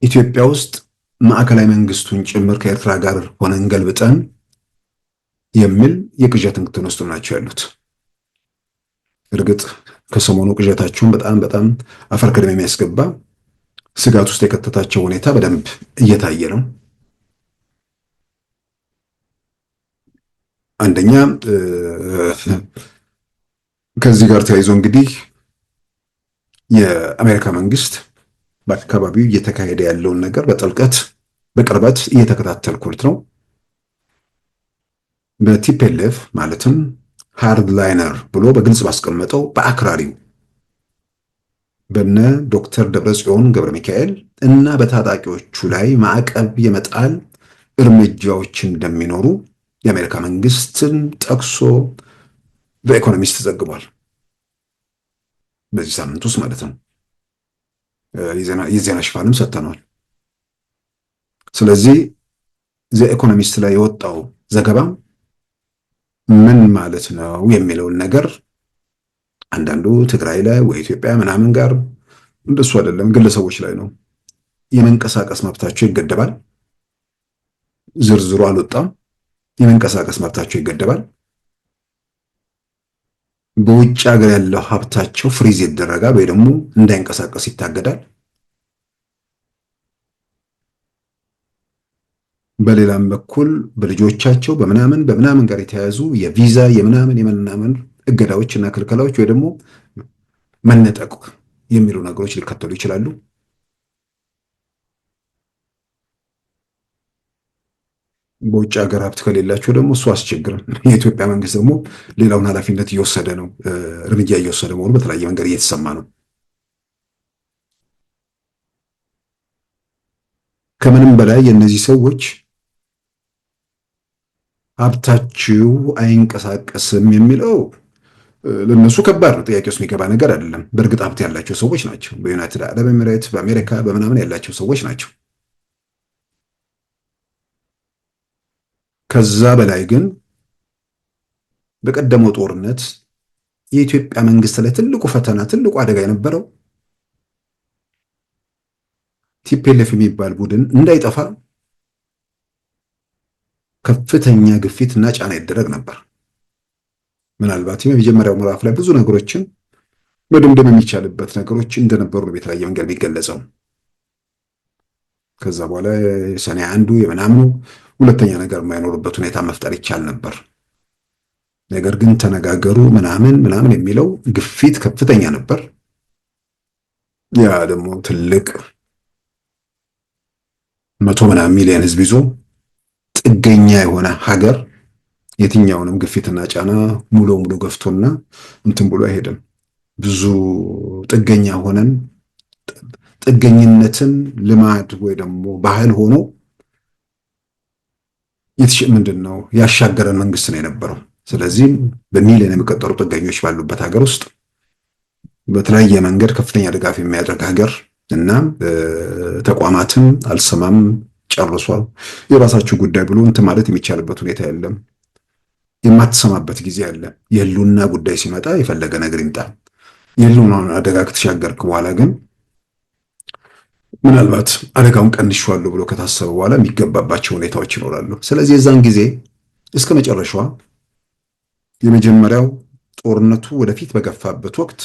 ኢትዮጵያ ውስጥ ማዕከላዊ መንግስቱን ጭምር ከኤርትራ ጋር ሆነን ገልብጠን የሚል የቅዠት እንትን ውስጥ ናቸው ያሉት። እርግጥ ከሰሞኑ ቅዠታቸውን በጣም አፈር ከደም የሚያስገባ ስጋት ውስጥ የከተታቸው ሁኔታ በደንብ እየታየ ነው። አንደኛ ከዚህ ጋር ተያይዞ እንግዲህ የአሜሪካ መንግስት በአካባቢው እየተካሄደ ያለውን ነገር በጥልቀት በቅርበት እየተከታተልኩት ነው። በቲፒኤልኤፍ ማለትም ሃርድ ላይነር ብሎ በግልጽ ባስቀመጠው በአክራሪው በነ ዶክተር ደብረጽዮን ገብረ ሚካኤል እና በታጣቂዎቹ ላይ ማዕቀብ የመጣል እርምጃዎች እንደሚኖሩ የአሜሪካ መንግስትን ጠቅሶ በኢኮኖሚስት ተዘግቧል። በዚህ ሳምንት ውስጥ ማለት ነው። የዜና ሽፋንም ሰጥተናል። ስለዚህ ዘኢኮኖሚስት ላይ የወጣው ዘገባ ምን ማለት ነው የሚለውን ነገር አንዳንዱ ትግራይ ላይ ወይ ኢትዮጵያ ምናምን ጋር እንደሱ አይደለም፣ ግለሰቦች ላይ ነው። የመንቀሳቀስ መብታቸው ይገደባል። ዝርዝሩ አልወጣም። የመንቀሳቀስ መብታቸው ይገደባል። በውጭ ሀገር ያለው ሀብታቸው ፍሪዝ ይደረጋል ወይ ደግሞ እንዳይንቀሳቀስ ይታገዳል። በሌላም በኩል በልጆቻቸው በምናምን ጋር የተያያዙ የቪዛ የምናምን እገዳዎች እና ክልከላዎች ወይ ደግሞ መነጠቅ የሚሉ ነገሮች ሊከተሉ ይችላሉ። በውጭ ሀገር ሀብት ከሌላቸው ደግሞ እሱ አስቸግረን። የኢትዮጵያ መንግስት ደግሞ ሌላውን ኃላፊነት እየወሰደ ነው፣ እርምጃ እየወሰደ መሆኑ በተለያየ መንገድ እየተሰማ ነው። ከምንም በላይ የእነዚህ ሰዎች ሀብታችሁ አይንቀሳቀስም የሚለው ለነሱ ከባድ ነው። ጥያቄ ውስጥ የሚገባ ነገር አይደለም። በእርግጥ ሀብት ያላቸው ሰዎች ናቸው። በዩናይትድ አረብ ኤሚሬት፣ በአሜሪካ በምናምን ያላቸው ሰዎች ናቸው። ከዛ በላይ ግን በቀደመው ጦርነት የኢትዮጵያ መንግስት ላይ ትልቁ ፈተና ትልቁ አደጋ የነበረው ቲፒኤልኤፍ የሚባል ቡድን እንዳይጠፋ ከፍተኛ ግፊት እና ጫና ይደረግ ነበር። ምናልባትም የመጀመሪያው ምዕራፍ ላይ ብዙ ነገሮችን መደምደም የሚቻልበት ነገሮች እንደነበሩ ነው በተለያየ መንገድ የሚገለጸው። ከዛ በኋላ ሰኔ አንዱ የምናምኑ ሁለተኛ ነገር የማይኖርበት ሁኔታ መፍጠር ይቻል ነበር። ነገር ግን ተነጋገሩ ምናምን የሚለው ግፊት ከፍተኛ ነበር። ያ ደግሞ ትልቅ 100 ሚሊዮን ህዝብ ይዞ ጥገኛ የሆነ ሀገር የትኛውንም ግፊትና ጫና ሙሉ ገፍቶና እንትን ብሎ አይሄድም። ብዙ ጥገኛ ሆነን ጥገኝነትን ልማድ ወይ ደግሞ ባህል ሆኖ ምንድነው ያሻገረን መንግስት ነው የነበረው። ስለዚህ በሚሊዮን የሚቆጠሩ ጥገኞች ባሉበት ሀገር ውስጥ በተለያየ መንገድ ከፍተኛ ድጋፍ የሚያደርግ ሀገር እና ተቋማትን አልሰማም ጨርሷል፣ የራሳችሁ ጉዳይ ብሎ እንትን ማለት የሚቻልበት ሁኔታ የለም። የማትሰማበት ጊዜ አለ። የህልውና ጉዳይ ሲመጣ የፈለገ ነገር ይምጣ፣ የህልውናውን አደጋ ከተሻገርክ በኋላ ግን ምናልባት አደጋውን ቀንሼዋለሁ ብሎ ከታሰበ በኋላ የሚገባባቸው ሁኔታዎች ይኖራሉ። ስለዚህ የዛን ጊዜ እስከ መጨረሻዋ የመጀመሪያው ጦርነቱ ወደፊት በገፋበት ወቅት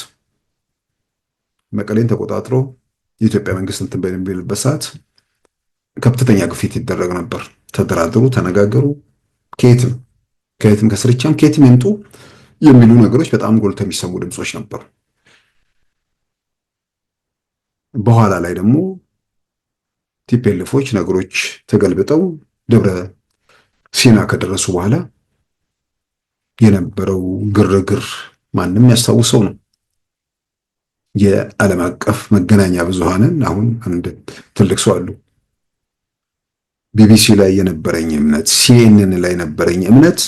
መቀሌን ተቆጣጥሮ የኢትዮጵያ መንግስት እንትን በሚልበት ሰዓት ከፍተኛ ግፊት ይደረግ ነበር። ተደራደሩ፣ ተነጋገሩ፣ ከየትም ከስርቻም ከየትም ይምጡ የሚሉ ነገሮች በጣም ጎልተው የሚሰሙ ድምጾች ነበሩ። በኋላ ላይ ደግሞ ቲፒኤልኤፎች ነገሮች ተገልብጠው ደብረ ሲና ከደረሱ በኋላ የነበረው ግርግር ማንም ያስታውሰው ነው። የዓለም አቀፍ መገናኛ ብዙሃንን አሁን አንድ ትልቅ ሰው አሉ፣ ቢቢሲ ላይ የነበረኝ እምነት፣ ሲኤንኤን ላይ የነበረኝ እምነት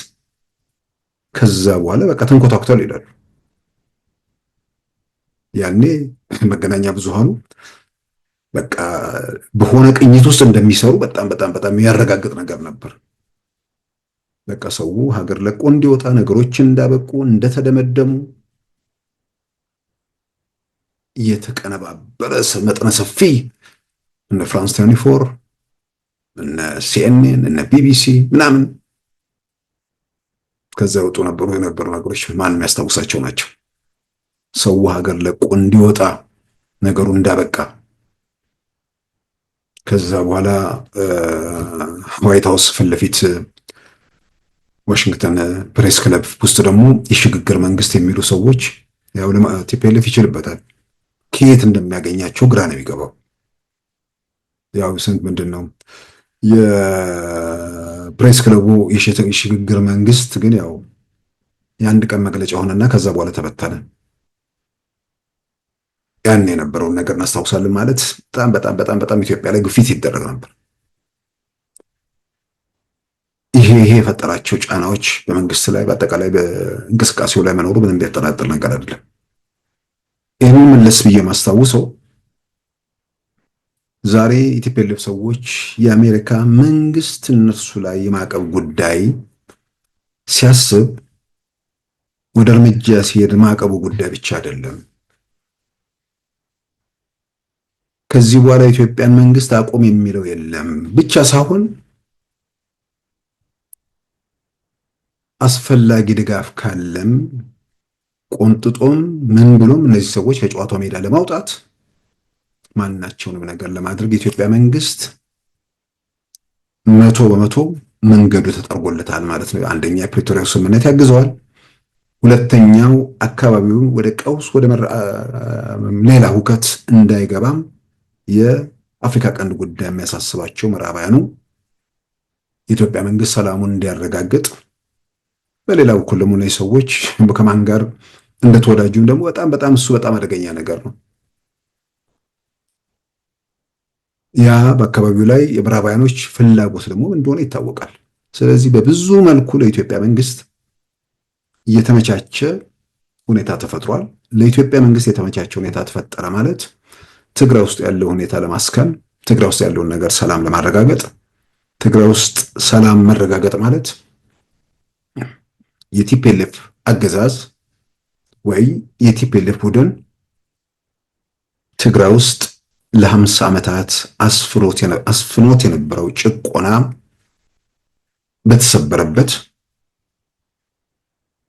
ከዛ በኋላ በቃ ተንኮታኩቷል ይላሉ። ያኔ መገናኛ ብዙሃኑ በቃ በሆነ ቅኝት ውስጥ እንደሚሰሩ በጣም በጣም በጣም የሚያረጋግጥ ነገር ነበር። በቃ ሰው ሀገር ለቆ እንዲወጣ ነገሮችን እንዳበቁ እንደተደመደሙ የተቀነባበረ መጠነ ሰፊ እነ ፍራንስ 24 እነ ሲኤንኤን እነ ቢቢሲ ምናምን ከዛ ወጡ የነበሩ ነገሮች ማንም ያስታውሳቸው ናቸው። ሰው ሀገር ለቆ እንዲወጣ ነገሩ እንዳበቃ ከዛ በኋላ ዋይት ሃውስ ፊት ለፊት ዋሽንግተን ፕሬስ ክለብ ውስጥ ደግሞ የሽግግር መንግስት የሚሉ ሰዎች ያው ቲፒኤልኤፍ ይችልበታል፣ ከየት እንደሚያገኛቸው ግራ ነው የሚገባው። ያው ስንት ምንድነው የፕሬስ ክለቡ የሽግግር መንግስት ግን ያው የአንድ ቀን መግለጫ ሆነና ከዛ በኋላ ተበተነ። ያን የነበረውን ነገር እናስታውሳለን። ማለት በጣም በጣም በጣም በጣም ኢትዮጵያ ላይ ግፊት ይደረግ ነበር። ይሄ የፈጠራቸው ጫናዎች በመንግስት ላይ በአጠቃላይ በእንቅስቃሴው ላይ መኖሩ ምንም የሚያጠራጥር ነገር አይደለም። ይህንን መለስ ብዬ ማስታውሰው ዛሬ የቲፒኤልኤፍ ሰዎች የአሜሪካ መንግስት እነርሱ ላይ የማዕቀብ ጉዳይ ሲያስብ ወደ እርምጃ ሲሄድ ማዕቀቡ ጉዳይ ብቻ አይደለም። ከዚህ በኋላ የኢትዮጵያን መንግስት አቆም የሚለው የለም ብቻ ሳይሆን አስፈላጊ ድጋፍ ካለም ቆንጥጦም ምን ብሎም እነዚህ ሰዎች ከጨዋታው ሜዳ ለማውጣት ማናቸውንም ነገር ለማድረግ የኢትዮጵያ መንግስት 100% መንገዱ ተጠርጎለታል ማለት ነው። አንደኛ የፕሪቶሪያው ስምምነት ያግዘዋል። ሁለተኛው አካባቢውን ወደ ቀውስ ወደ ሌላ ሁከት እንዳይገባም የአፍሪካ ቀንድ ጉዳይ የሚያሳስባቸው ምዕራባውያኑ የኢትዮጵያ መንግስት ሰላሙን እንዲያረጋግጥ፣ በሌላ በኩል ደግሞ እነዚህ ሰዎች ከማን ጋር እንደተወዳጁም ደግሞ በጣም እሱ በጣም አደገኛ ነገር ነው። ያ በአካባቢው ላይ የምዕራባውያኖች ፍላጎት ደግሞ እንደሆነ ይታወቃል። ስለዚህ በብዙ መልኩ ለኢትዮጵያ መንግስት የተመቻቸ ሁኔታ ተፈጥሯል። ለኢትዮጵያ መንግስት የተመቻቸ ሁኔታ ተፈጠረ ማለት ትግራይ ውስጥ ያለው ሁኔታ ለማስከን፣ ትግራይ ውስጥ ያለውን ነገር ሰላም ለማረጋገጥ፣ ትግራይ ውስጥ ሰላም መረጋገጥ ማለት የቲፒኤልኤፍ አገዛዝ ወይ የቲፒኤልኤፍ ቡድን ትግራይ ውስጥ ለ50 ዓመታት አስፍኖት የነበረው ጭቆና በተሰበረበት፣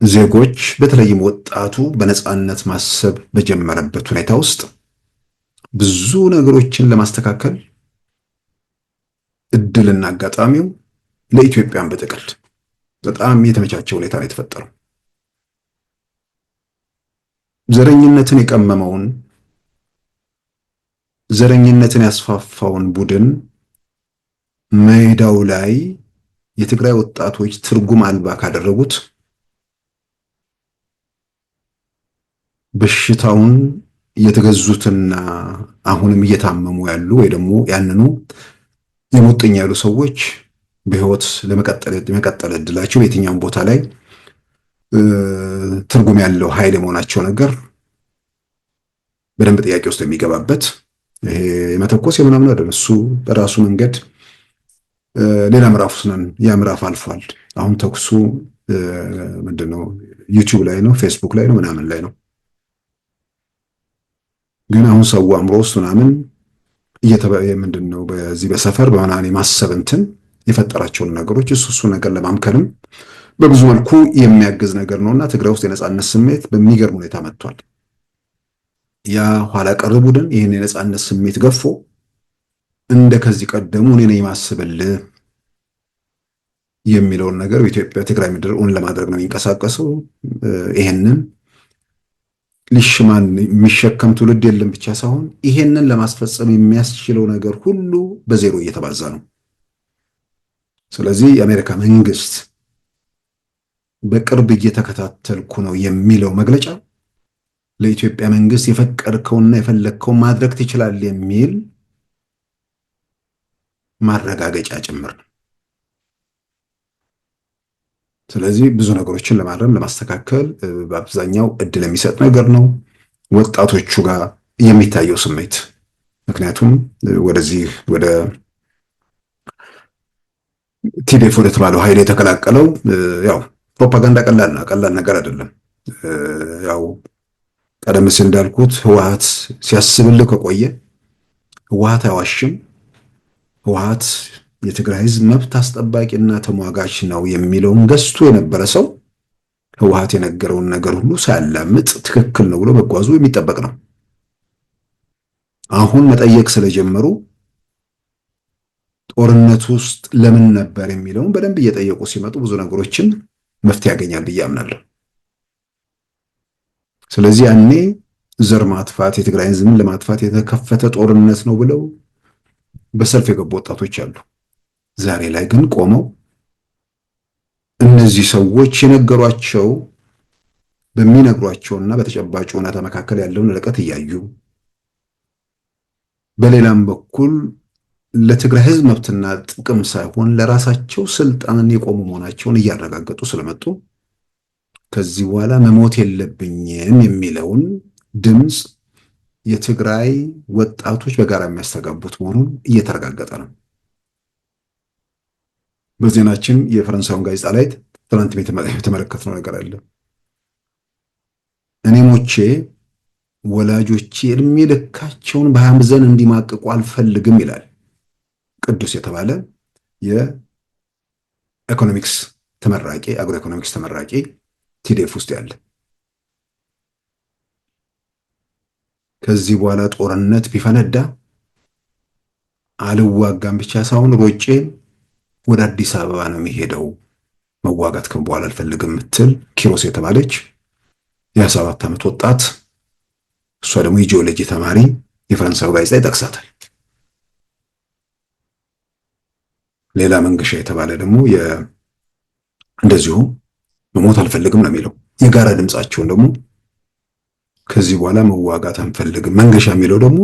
ዜጎች በተለይም ወጣቱ በነፃነት ማሰብ በጀመረበት ሁኔታ ውስጥ ብዙ ነገሮችን ለማስተካከል እድልና አጋጣሚው ለኢትዮጵያን በጥቅል በጣም የተመቻቸ ሁኔታ ነው የተፈጠረው። ዘረኝነትን የቀመመውን ዘረኝነትን ያስፋፋውን ቡድን ሜዳው ላይ የትግራይ ወጣቶች ትርጉም አልባ ካደረጉት በሽታውን እየተገዙትና አሁንም እየታመሙ ያሉ ወይ ደግሞ ያንኑ የሙጥኝ ያሉ ሰዎች በህይወት ለመቀጠል እድላቸው የትኛውም ቦታ ላይ ትርጉም ያለው ኃይል የመሆናቸው ነገር በደንብ ጥያቄ ውስጥ የሚገባበት ይሄ የመተኮስ የምናምን አይደለም። እሱ በራሱ መንገድ ሌላ ምዕራፍ ውስጥ ነን። ያ ምዕራፍ አልፏል። አሁን ተኩሱ ምንድነው ዩቲዩብ ላይ ነው፣ ፌስቡክ ላይ ነው፣ ምናምን ላይ ነው። ግን አሁን ሰው አእምሮ ውስጥ ምናምን ምንድነው በዚህ በሰፈር በምናምን የማሰብ እንትን የፈጠራቸውን ነገሮች እሱ ነገር ለማምከንም በብዙ መልኩ የሚያግዝ ነገር ነውና ትግራይ ውስጥ የነጻነት ስሜት በሚገርም ሁኔታ መጥቷል። ያ ኋላ ቀር ቡድን ይህን የነጻነት ስሜት ገፎ እንደ ከዚህ ቀደሙ እኔ ነኝ የማስብልህ የሚለውን ነገር በኢትዮጵያ ትግራይ ምድር እውን ለማድረግ ነው የሚንቀሳቀሰው። ይሄንን ሊሽማን የሚሸከም ትውልድ የለም ብቻ ሳይሆን ይሄንን ለማስፈጸም የሚያስችለው ነገር ሁሉ በዜሮ እየተባዛ ነው። ስለዚህ የአሜሪካ መንግስት በቅርብ እየተከታተልኩ ነው የሚለው መግለጫ ለኢትዮጵያ መንግስት የፈቀድከውና የፈለግከው ማድረግ ትችላለህ የሚል ማረጋገጫ ጭምር ነው። ስለዚህ ብዙ ነገሮችን ለማረም ለማስተካከል በአብዛኛው እድል የሚሰጥ ነገር ነው ወጣቶቹ ጋር የሚታየው ስሜት። ምክንያቱም ወደዚህ ወደ ቲዴፍ ወደ ተባለው ኃይል የተቀላቀለው ያው ፕሮፓጋንዳ ቀላል ነገር አይደለም። ያው ቀደም ሲል እንዳልኩት ህወሓት ሲያስብልህ ከቆየ ህወሓት አይዋሽም፣ ህወሓት የትግራይ ህዝብ መብት አስጠባቂና ተሟጋች ነው የሚለውን ገዝቶ የነበረ ሰው ህወሓት የነገረውን ነገር ሁሉ ሳያላምጥ ትክክል ነው ብሎ መጓዙ የሚጠበቅ ነው። አሁን መጠየቅ ስለጀመሩ ጦርነት ውስጥ ለምን ነበር የሚለውን በደንብ እየጠየቁ ሲመጡ ብዙ ነገሮችን መፍትሄ ያገኛል ብዬ አምናለሁ። ስለዚህ ያኔ ዘር ማጥፋት የትግራይ ህዝብን ለማጥፋት የተከፈተ ጦርነት ነው ብለው በሰልፍ የገቡ ወጣቶች አሉ። ዛሬ ላይ ግን ቆመው እነዚህ ሰዎች የነገሯቸው በሚነግሯቸውና በተጨባጭ እውነታ መካከል ያለውን ርቀት እያዩ በሌላም በኩል ለትግራይ ህዝብ መብትና ጥቅም ሳይሆን ለራሳቸው ስልጣን የቆሙ መሆናቸውን እያረጋገጡ ስለመጡ ከዚህ በኋላ መሞት የለብኝም የሚለውን ድምፅ የትግራይ ወጣቶች በጋራ የሚያስተጋቡት መሆኑን እየተረጋገጠ ነው። በዜናችን የፈረንሳዩን ጋዜጣ ላይ ትናንት የተመለከትነው ነገር አለ። እኔ ሞቼ ወላጆቼ እድሜ ልካቸውን በሐዘን እንዲማቅቁ አልፈልግም ይላል ቅዱስ የተባለ የኢኮኖሚክስ ተመራቂ አግሮ ኢኮኖሚክስ ተመራቂ ቲዴፍ ውስጥ ያለ። ከዚህ በኋላ ጦርነት ቢፈነዳ አልዋጋም ብቻ ሳይሆን ሮጬ ወደ አዲስ አበባ ነው የሚሄደው፣ መዋጋት ከም በኋላ አልፈልግም ምትል ኪሮስ የተባለች የ27 ዓመት ወጣት፣ እሷ ደግሞ የጂኦሎጂ ተማሪ የፈረንሳዩ ጋዜጣ ይጠቅሳታል። ሌላ መንገሻ የተባለ ደግሞ እንደዚሁ መሞት አልፈልግም ነው የሚለው። የጋራ ድምጻቸውን ደግሞ ከዚህ በኋላ መዋጋት አንፈልግም። መንገሻ የሚለው ደግሞ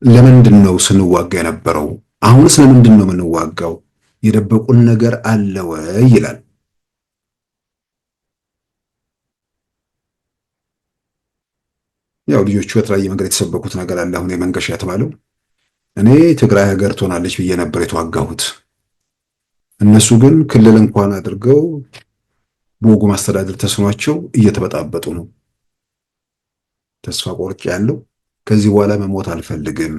ለምንድን ነው ስንዋጋ የነበረው? አሁን ስለምንድን ነው የምንዋጋው? የደበቁን ነገር አለ ወይ ይላል። ያው ልጆቹ በተለያየ መንገድ የተሰበኩት ነገር አለ። አሁን የመንገሻ የተባለው እኔ ትግራይ ሀገር ትሆናለች ብዬ ነበር የተዋጋሁት፣ እነሱ ግን ክልል እንኳን አድርገው በወጉ ማስተዳደር ተስኗቸው እየተበጣበጡ ነው። ተስፋ ቆርጬ ያለው ከዚህ በኋላ መሞት አልፈልግም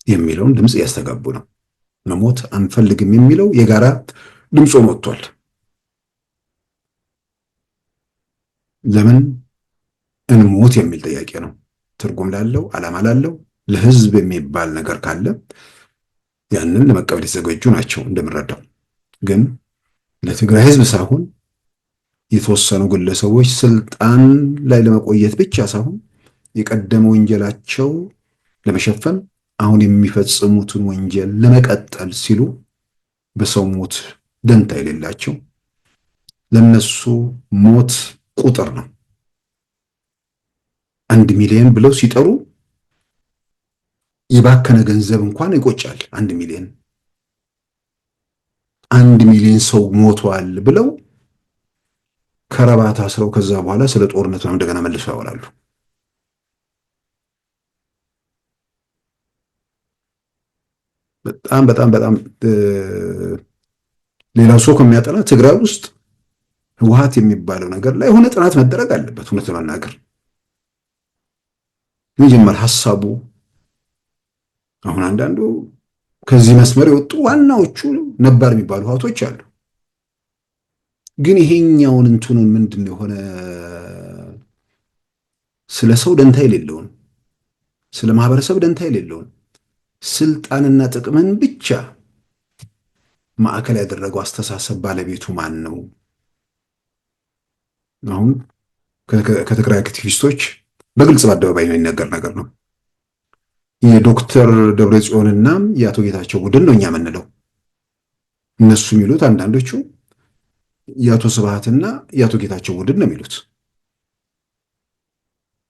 የሚለውን ድምፅ እያስተጋቡ ነው። መሞት አንፈልግም የሚለው የጋራ ድምፅ ወጥቷል። ለምን እንሞት የሚል ጥያቄ ነው። ትርጉም ላለው ዓላማ ላለው ለህዝብ የሚባል ነገር ካለ ያንን ለመቀበል የተዘጋጁ ናቸው እንደምረዳው። ግን ለትግራይ ህዝብ ሳይሆን የተወሰኑ ግለሰቦች ስልጣን ላይ ለመቆየት ብቻ ሳይሆን የቀደመ ወንጀላቸው ለመሸፈን አሁን የሚፈጽሙትን ወንጀል ለመቀጠል ሲሉ በሰው ሞት ደንታ የሌላቸው፣ ለነሱ ሞት ቁጥር ነው። 1 ሚሊዮን ብለው ሲጠሩ የባከነ ገንዘብ እንኳን ይቆጫል። 1 ሚሊዮን ሰው ሞቷል ብለው ከረባት አስረው ከዛ በኋላ ስለ ጦርነት ነው እንደገና መልሰው ያወራሉ። በጣም ሌላው ሰው ከሚያጠና ትግራይ ውስጥ ህወሓት የሚባለው ነገር ላይ የሆነ ጥናት መደረግ አለበት። እውነት ለመናገር መጀመር ሐሳቡ አሁን አንዳንዱ ከዚህ መስመር የወጡ ዋናዎቹ ነባር የሚባሉ ህወሓቶች አሉ። ግን ይሄኛውን እንትኑን ምንድነው የሆነ ስለ ሰው ደንታ የሌለውን ስለ ማህበረሰብ ደንታ የሌለውን ስልጣንና ጥቅምን ብቻ ማዕከል ያደረገው አስተሳሰብ ባለቤቱ ማን ነው? አሁን ከትግራይ አክቲቪስቶች በግልጽ በአደባባይ ነው የሚነገር ነገር ነው። የዶክተር ደብረጽዮንና የአቶ ጌታቸው ቡድን ነው እኛ የምንለው። እነሱ የሚሉት አንዳንዶቹ የአቶ ስብሃትና የአቶ ጌታቸው ቡድን ነው የሚሉት።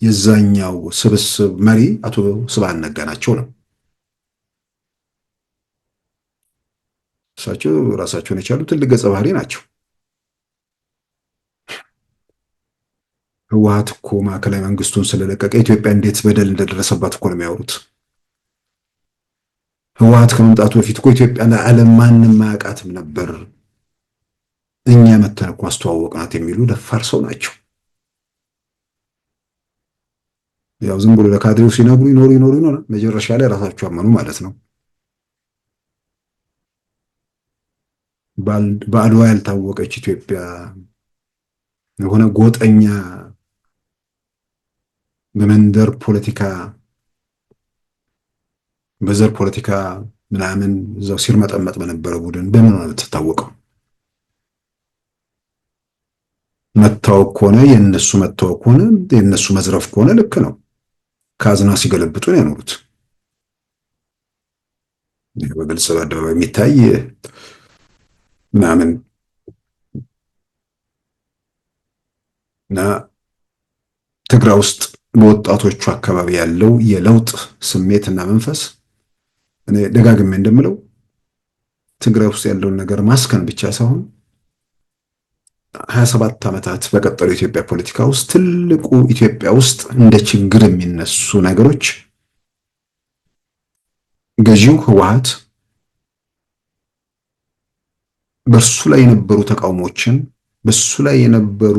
የዛኛው ስብስብ መሪ አቶ ስብሃት ነጋ ናቸው ነው። እሳቸው ራሳቸውን የቻሉ ትልቅ ገጸ ባህሪ ናቸው። ህወሓት እኮ ማዕከላዊ መንግስቱን ስለለቀቀ ኢትዮጵያ እንዴት በደል እንደደረሰባት እኮ ነው የሚያወሩት። ህወሓት ከመምጣቱ በፊት እኮ ኢትዮጵያ ለዓለም ማንም አያውቃትም ነበር፣ እኛ መተን እኮ አስተዋወቅናት የሚሉ ደፋር ሰው ናቸው። ያው ዝም ብሎ ለካድሬው ሲነግሩ ይኖሩ መጨረሻ ላይ ራሳቸው አመኑ ማለት ነው። በአድዋ ያልታወቀች ኢትዮጵያ የሆነ ጎጠኛ በመንደር ፖለቲካ በዘር ፖለቲካ ምናምን እዛው ሲርመጠመጥ በነበረ ቡድን በምን ነው የምትታወቀው? መታወቅ ከሆነ የነሱ መታወቅ ከሆነ የነሱ መዝረፍ ከሆነ ልክ ነው። ካዝና ሲገለብጡ ነው ያኖሩት። በግልጽ በአደባባይ የሚታይ ምናምን እና ትግራይ ውስጥ በወጣቶቹ አካባቢ ያለው የለውጥ ስሜትና መንፈስ እኔ ደጋግሜ እንደምለው ትግራይ ውስጥ ያለውን ነገር ማስከን ብቻ ሳይሆን 27 ዓመታት በቀጠለው ኢትዮጵያ ፖለቲካ ውስጥ ትልቁ ኢትዮጵያ ውስጥ እንደ ችግር የሚነሱ ነገሮች ገዢው ህወሓት በሱ ላይ የነበሩ ተቃውሞችን በሱ ላይ የነበሩ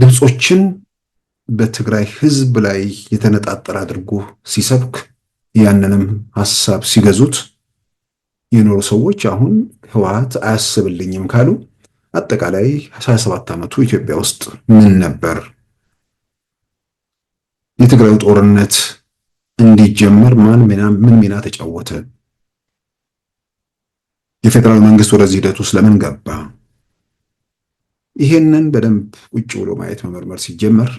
ድምጾችን በትግራይ ህዝብ ላይ የተነጣጠረ አድርጎ ሲሰብክ ያንንም ሐሳብ ሲገዙት የኖሩ ሰዎች አሁን ህወሓት አያስብልኝም ካሉ አጠቃላይ 27 ዓመቱ ኢትዮጵያ ውስጥ ምን ነበር? የትግራዩ ጦርነት እንዲጀመር ምን ሚና ተጫወተ? የፌደራል መንግስት ወደዚህ ሂደት ውስጥ ለምን ገባ? ይሄንን በደንብ ቁጭ ብሎ ማየት መመርመር ሲጀመር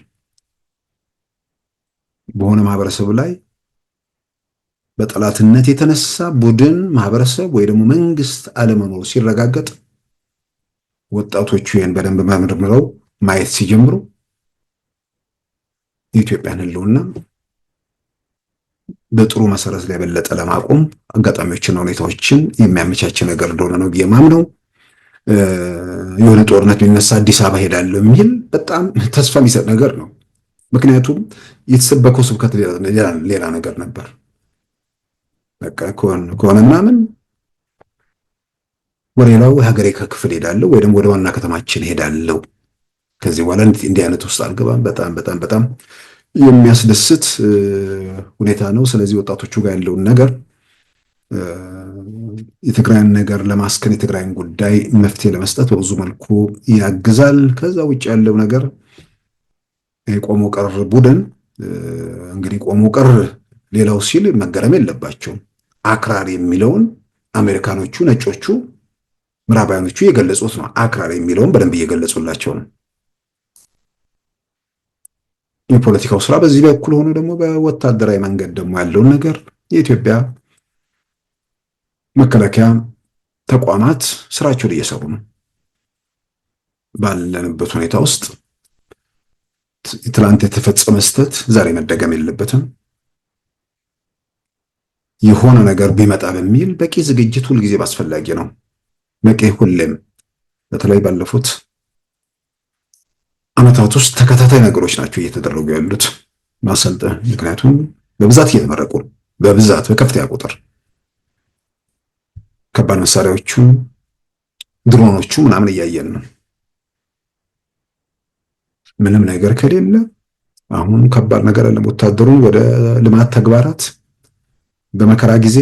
በሆነ ማህበረሰብ ላይ በጠላትነት የተነሳ ቡድን ማህበረሰብ ወይ ደግሞ መንግስት አለመኖሩ ሲረጋገጥ ወጣቶቹ ይህን በደንብ መርምረው ማየት ሲጀምሩ የኢትዮጵያን ህልውና በጥሩ መሰረት ላይ በለጠ ለማቆም አጋጣሚዎችና ሁኔታዎችን የሚያመቻች ነገር እንደሆነ ነው የማምነው። የሆነ ጦርነት ቢነሳ አዲስ አበባ ሄዳለሁ የሚል በጣም ተስፋ የሚሰጥ ነገር ነው። ምክንያቱም የተሰበከው ስብከት ሌላ ነገር ነበር። በቃ ከሆነ ምናምን ወደ ሌላው የሀገሬ ክፍል ሄዳለሁ ወይ ደግሞ ወደ ዋና ከተማችን ሄዳለሁ፣ ከዚህ በኋላ እንዲህ አይነት ውስጥ አልገባም። በጣም በጣም በጣም የሚያስደስት ሁኔታ ነው። ስለዚህ ወጣቶቹ ጋር ያለውን ነገር የትግራይን ነገር ለማስከን የትግራይን ጉዳይ መፍትሄ ለመስጠት በብዙ መልኩ ያግዛል። ከዛ ውጭ ያለው ነገር የቆሞ ቀር ቡድን እንግዲህ ቆሞ ቀር ሌላው ሲል መገረም የለባቸውም። አክራሪ የሚለውን አሜሪካኖቹ፣ ነጮቹ፣ ምዕራባውያኖቹ የገለጹት ነው። አክራሪ የሚለውን በደንብ እየገለጹላቸው ነው። የፖለቲካው ስራ በዚህ በኩል ሆኖ ደግሞ በወታደራዊ መንገድ ደግሞ ያለውን ነገር የኢትዮጵያ መከላከያ ተቋማት ስራቸውን እየሰሩ ነው። ባለንበት ሁኔታ ውስጥ ትላንት የተፈጸመ ስህተት ዛሬ መደገም የለበትም። የሆነ ነገር ቢመጣ በሚል በቂ ዝግጅት ሁልጊዜ አስፈላጊ ነው። በቂ ሁሌም በተለይ ባለፉት ዓመታት ውስጥ ተከታታይ ነገሮች ናቸው እየተደረጉ ያሉት ማሰልጠን። ምክንያቱም በብዛት እየተመረቁ ነው፣ በብዛት በከፍተኛ ቁጥር ከባድ መሳሪያዎቹ ድሮኖቹ ምናምን እያየን ነው። ምንም ነገር ከሌለ አሁን ከባድ ነገር አለ። ወታደሩን ወደ ልማት ተግባራት በመከራ ጊዜ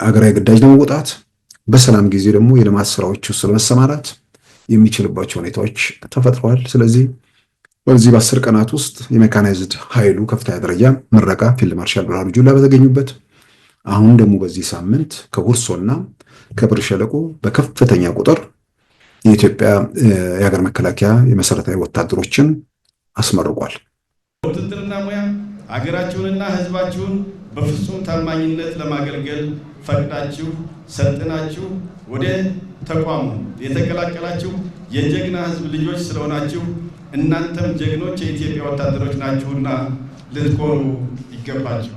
አገራዊ ግዳጅ ለመውጣት በሰላም ጊዜ ደግሞ የልማት ስራዎች ውስጥ ለመሰማራት የሚችልባቸው ሁኔታዎች ተፈጥረዋል። ስለዚህ በዚህ በ10 ቀናት ውስጥ የሜካናይዝድ ኃይሉ ከፍተኛ ደረጃ ምረቃ ፊልድ ማርሻል ብርሃኑ ጁላ በተገኙበት አሁን ደግሞ በዚህ ሳምንት ከሁርሶና ከብር ሸለቆ በከፍተኛ ቁጥር የኢትዮጵያ የሀገር መከላከያ የመሰረታዊ ወታደሮችን አስመርቋል። ውትድርና ሙያ ሀገራችሁንና ህዝባችሁን በፍጹም ታማኝነት ለማገልገል ፈቅዳችሁ ሰልጥናችሁ ወደ ተቋሙ የተቀላቀላችሁ የጀግና ህዝብ ልጆች ስለሆናችሁ እናንተም ጀግኖች የኢትዮጵያ ወታደሮች ናችሁና ልትኮሩ ይገባችኋል።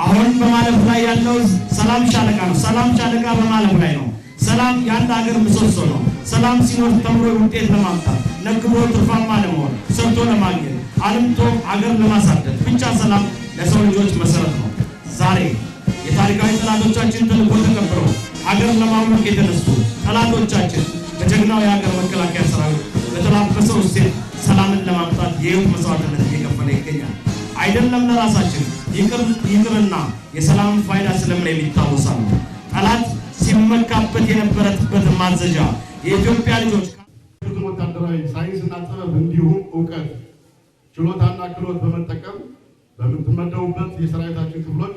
አሁን በማለፍ ላይ ያለው ሰላም ሻለቃ ነው። ሰላም ሻለቃ በማለፍ ላይ ነው። ሰላም የአንድ ሀገር ምሰሶ ነው። ሰላም ሲኖር ተምሮ ውጤት ለማምጣት ነግቦ ትርፋማ ለመሆን ሰርቶ ለማግኘት አልምቶ ሀገር ለማሳደግ ብቻ ሰላም ለሰው ልጆች መሰረት ነው። ዛሬ የታሪካዊ ጠላቶቻችን ተልዕኮ ተቀብለው ሀገር ለማውለቅ የተነሱ ጠላቶቻችን በጀግናው የሀገር መከላከያ ሰራዊት በተላበሰው እሴት ሰላምን ለማምጣት የህይወት መስዋዕትነት እየከፈለ ይገኛል። አይደለም ለራሳችን ይቅርና የሰላም ፋይዳ ስለምን ይታወሳል። ጠላት ሲመካበት የነበረበት ማዘዣ የኢትዮጵያ ልጆች ወታደራዊ ሳይንስና ጥበብ እንዲሁም እውቀት ችሎታና ክህሎት በመጠቀም በምትመደቡበት የሰራዊታችን ክፍሎች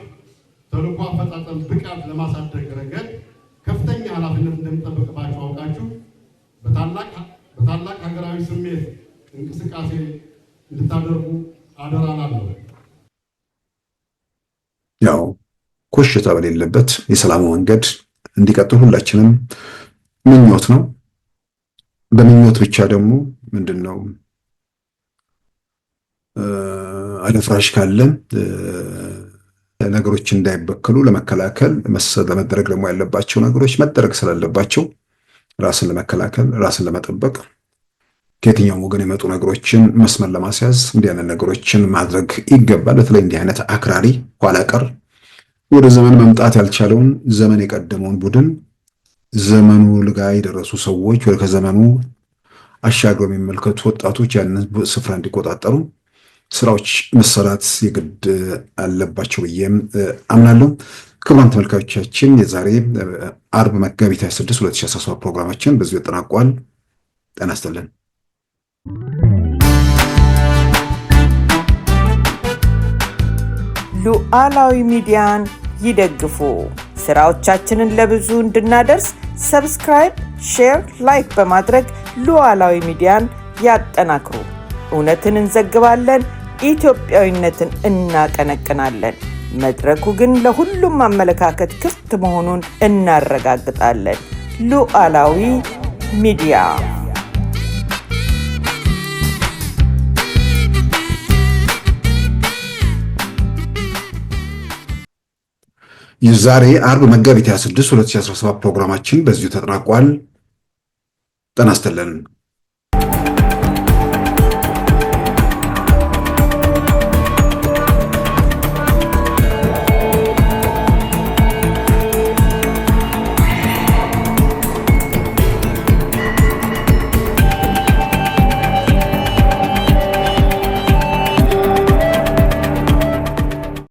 ተልዕኮ አፈጻጸም ብቃት ለማሳደግ ረገድ ከፍተኛ ኃላፊነት እንደሚጠበቅባችሁ አውቃችሁ በታላቅ ሀገራዊ ስሜት እንቅስቃሴ እንድታደርጉ አደራ እላለሁ። ያው ኮሽታ በሌለበት የሰላሙ መንገድ እንዲቀጥል ሁላችንም ምኞት ነው። በምኞት ብቻ ደግሞ ምንድነው አለፍራሽ ካለ ነገሮች እንዳይበከሉ ለመከላከል ለመደረግ ደግሞ ያለባቸው ነገሮች መደረግ ስላለባቸው ራስን ለመከላከል ራስን ለመጠበቅ ከየትኛውም ወገን የመጡ ነገሮችን መስመር ለማስያዝ እንዲህ አይነት ነገሮችን ማድረግ ይገባል። በተለይ እንዲህ አይነት አክራሪ ኋላ ቀር ወደ ዘመን መምጣት ያልቻለውን ዘመን የቀደመውን ቡድን ዘመኑ ልጋ የደረሱ ሰዎች ወደ ከዘመኑ አሻግረው የሚመለከቱ ወጣቶች ያንን ስፍራ እንዲቆጣጠሩ ስራዎች መሰራት የግድ አለባቸው ብዬም አምናለሁ። ክቡራን ተመልካቾቻችን የዛሬ አርብ መጋቢት 26 2017 ፕሮግራማችን በዚሁ ተጠናቋል። ጤና ይስጥልን። ሉዓላዊ ሚዲያን ይደግፉ። ስራዎቻችንን ለብዙ እንድናደርስ ሰብስክራይብ፣ ሼር፣ ላይክ በማድረግ ሉዓላዊ ሚዲያን ያጠናክሩ። እውነትን እንዘግባለን፣ ኢትዮጵያዊነትን እናቀነቅናለን። መድረኩ ግን ለሁሉም አመለካከት ክፍት መሆኑን እናረጋግጣለን። ሉዓላዊ ሚዲያ የዛሬ አርብ መጋቢት 26 2017 ፕሮግራማችን በዚሁ ተጠናቋል። ጤና ይስጥልን።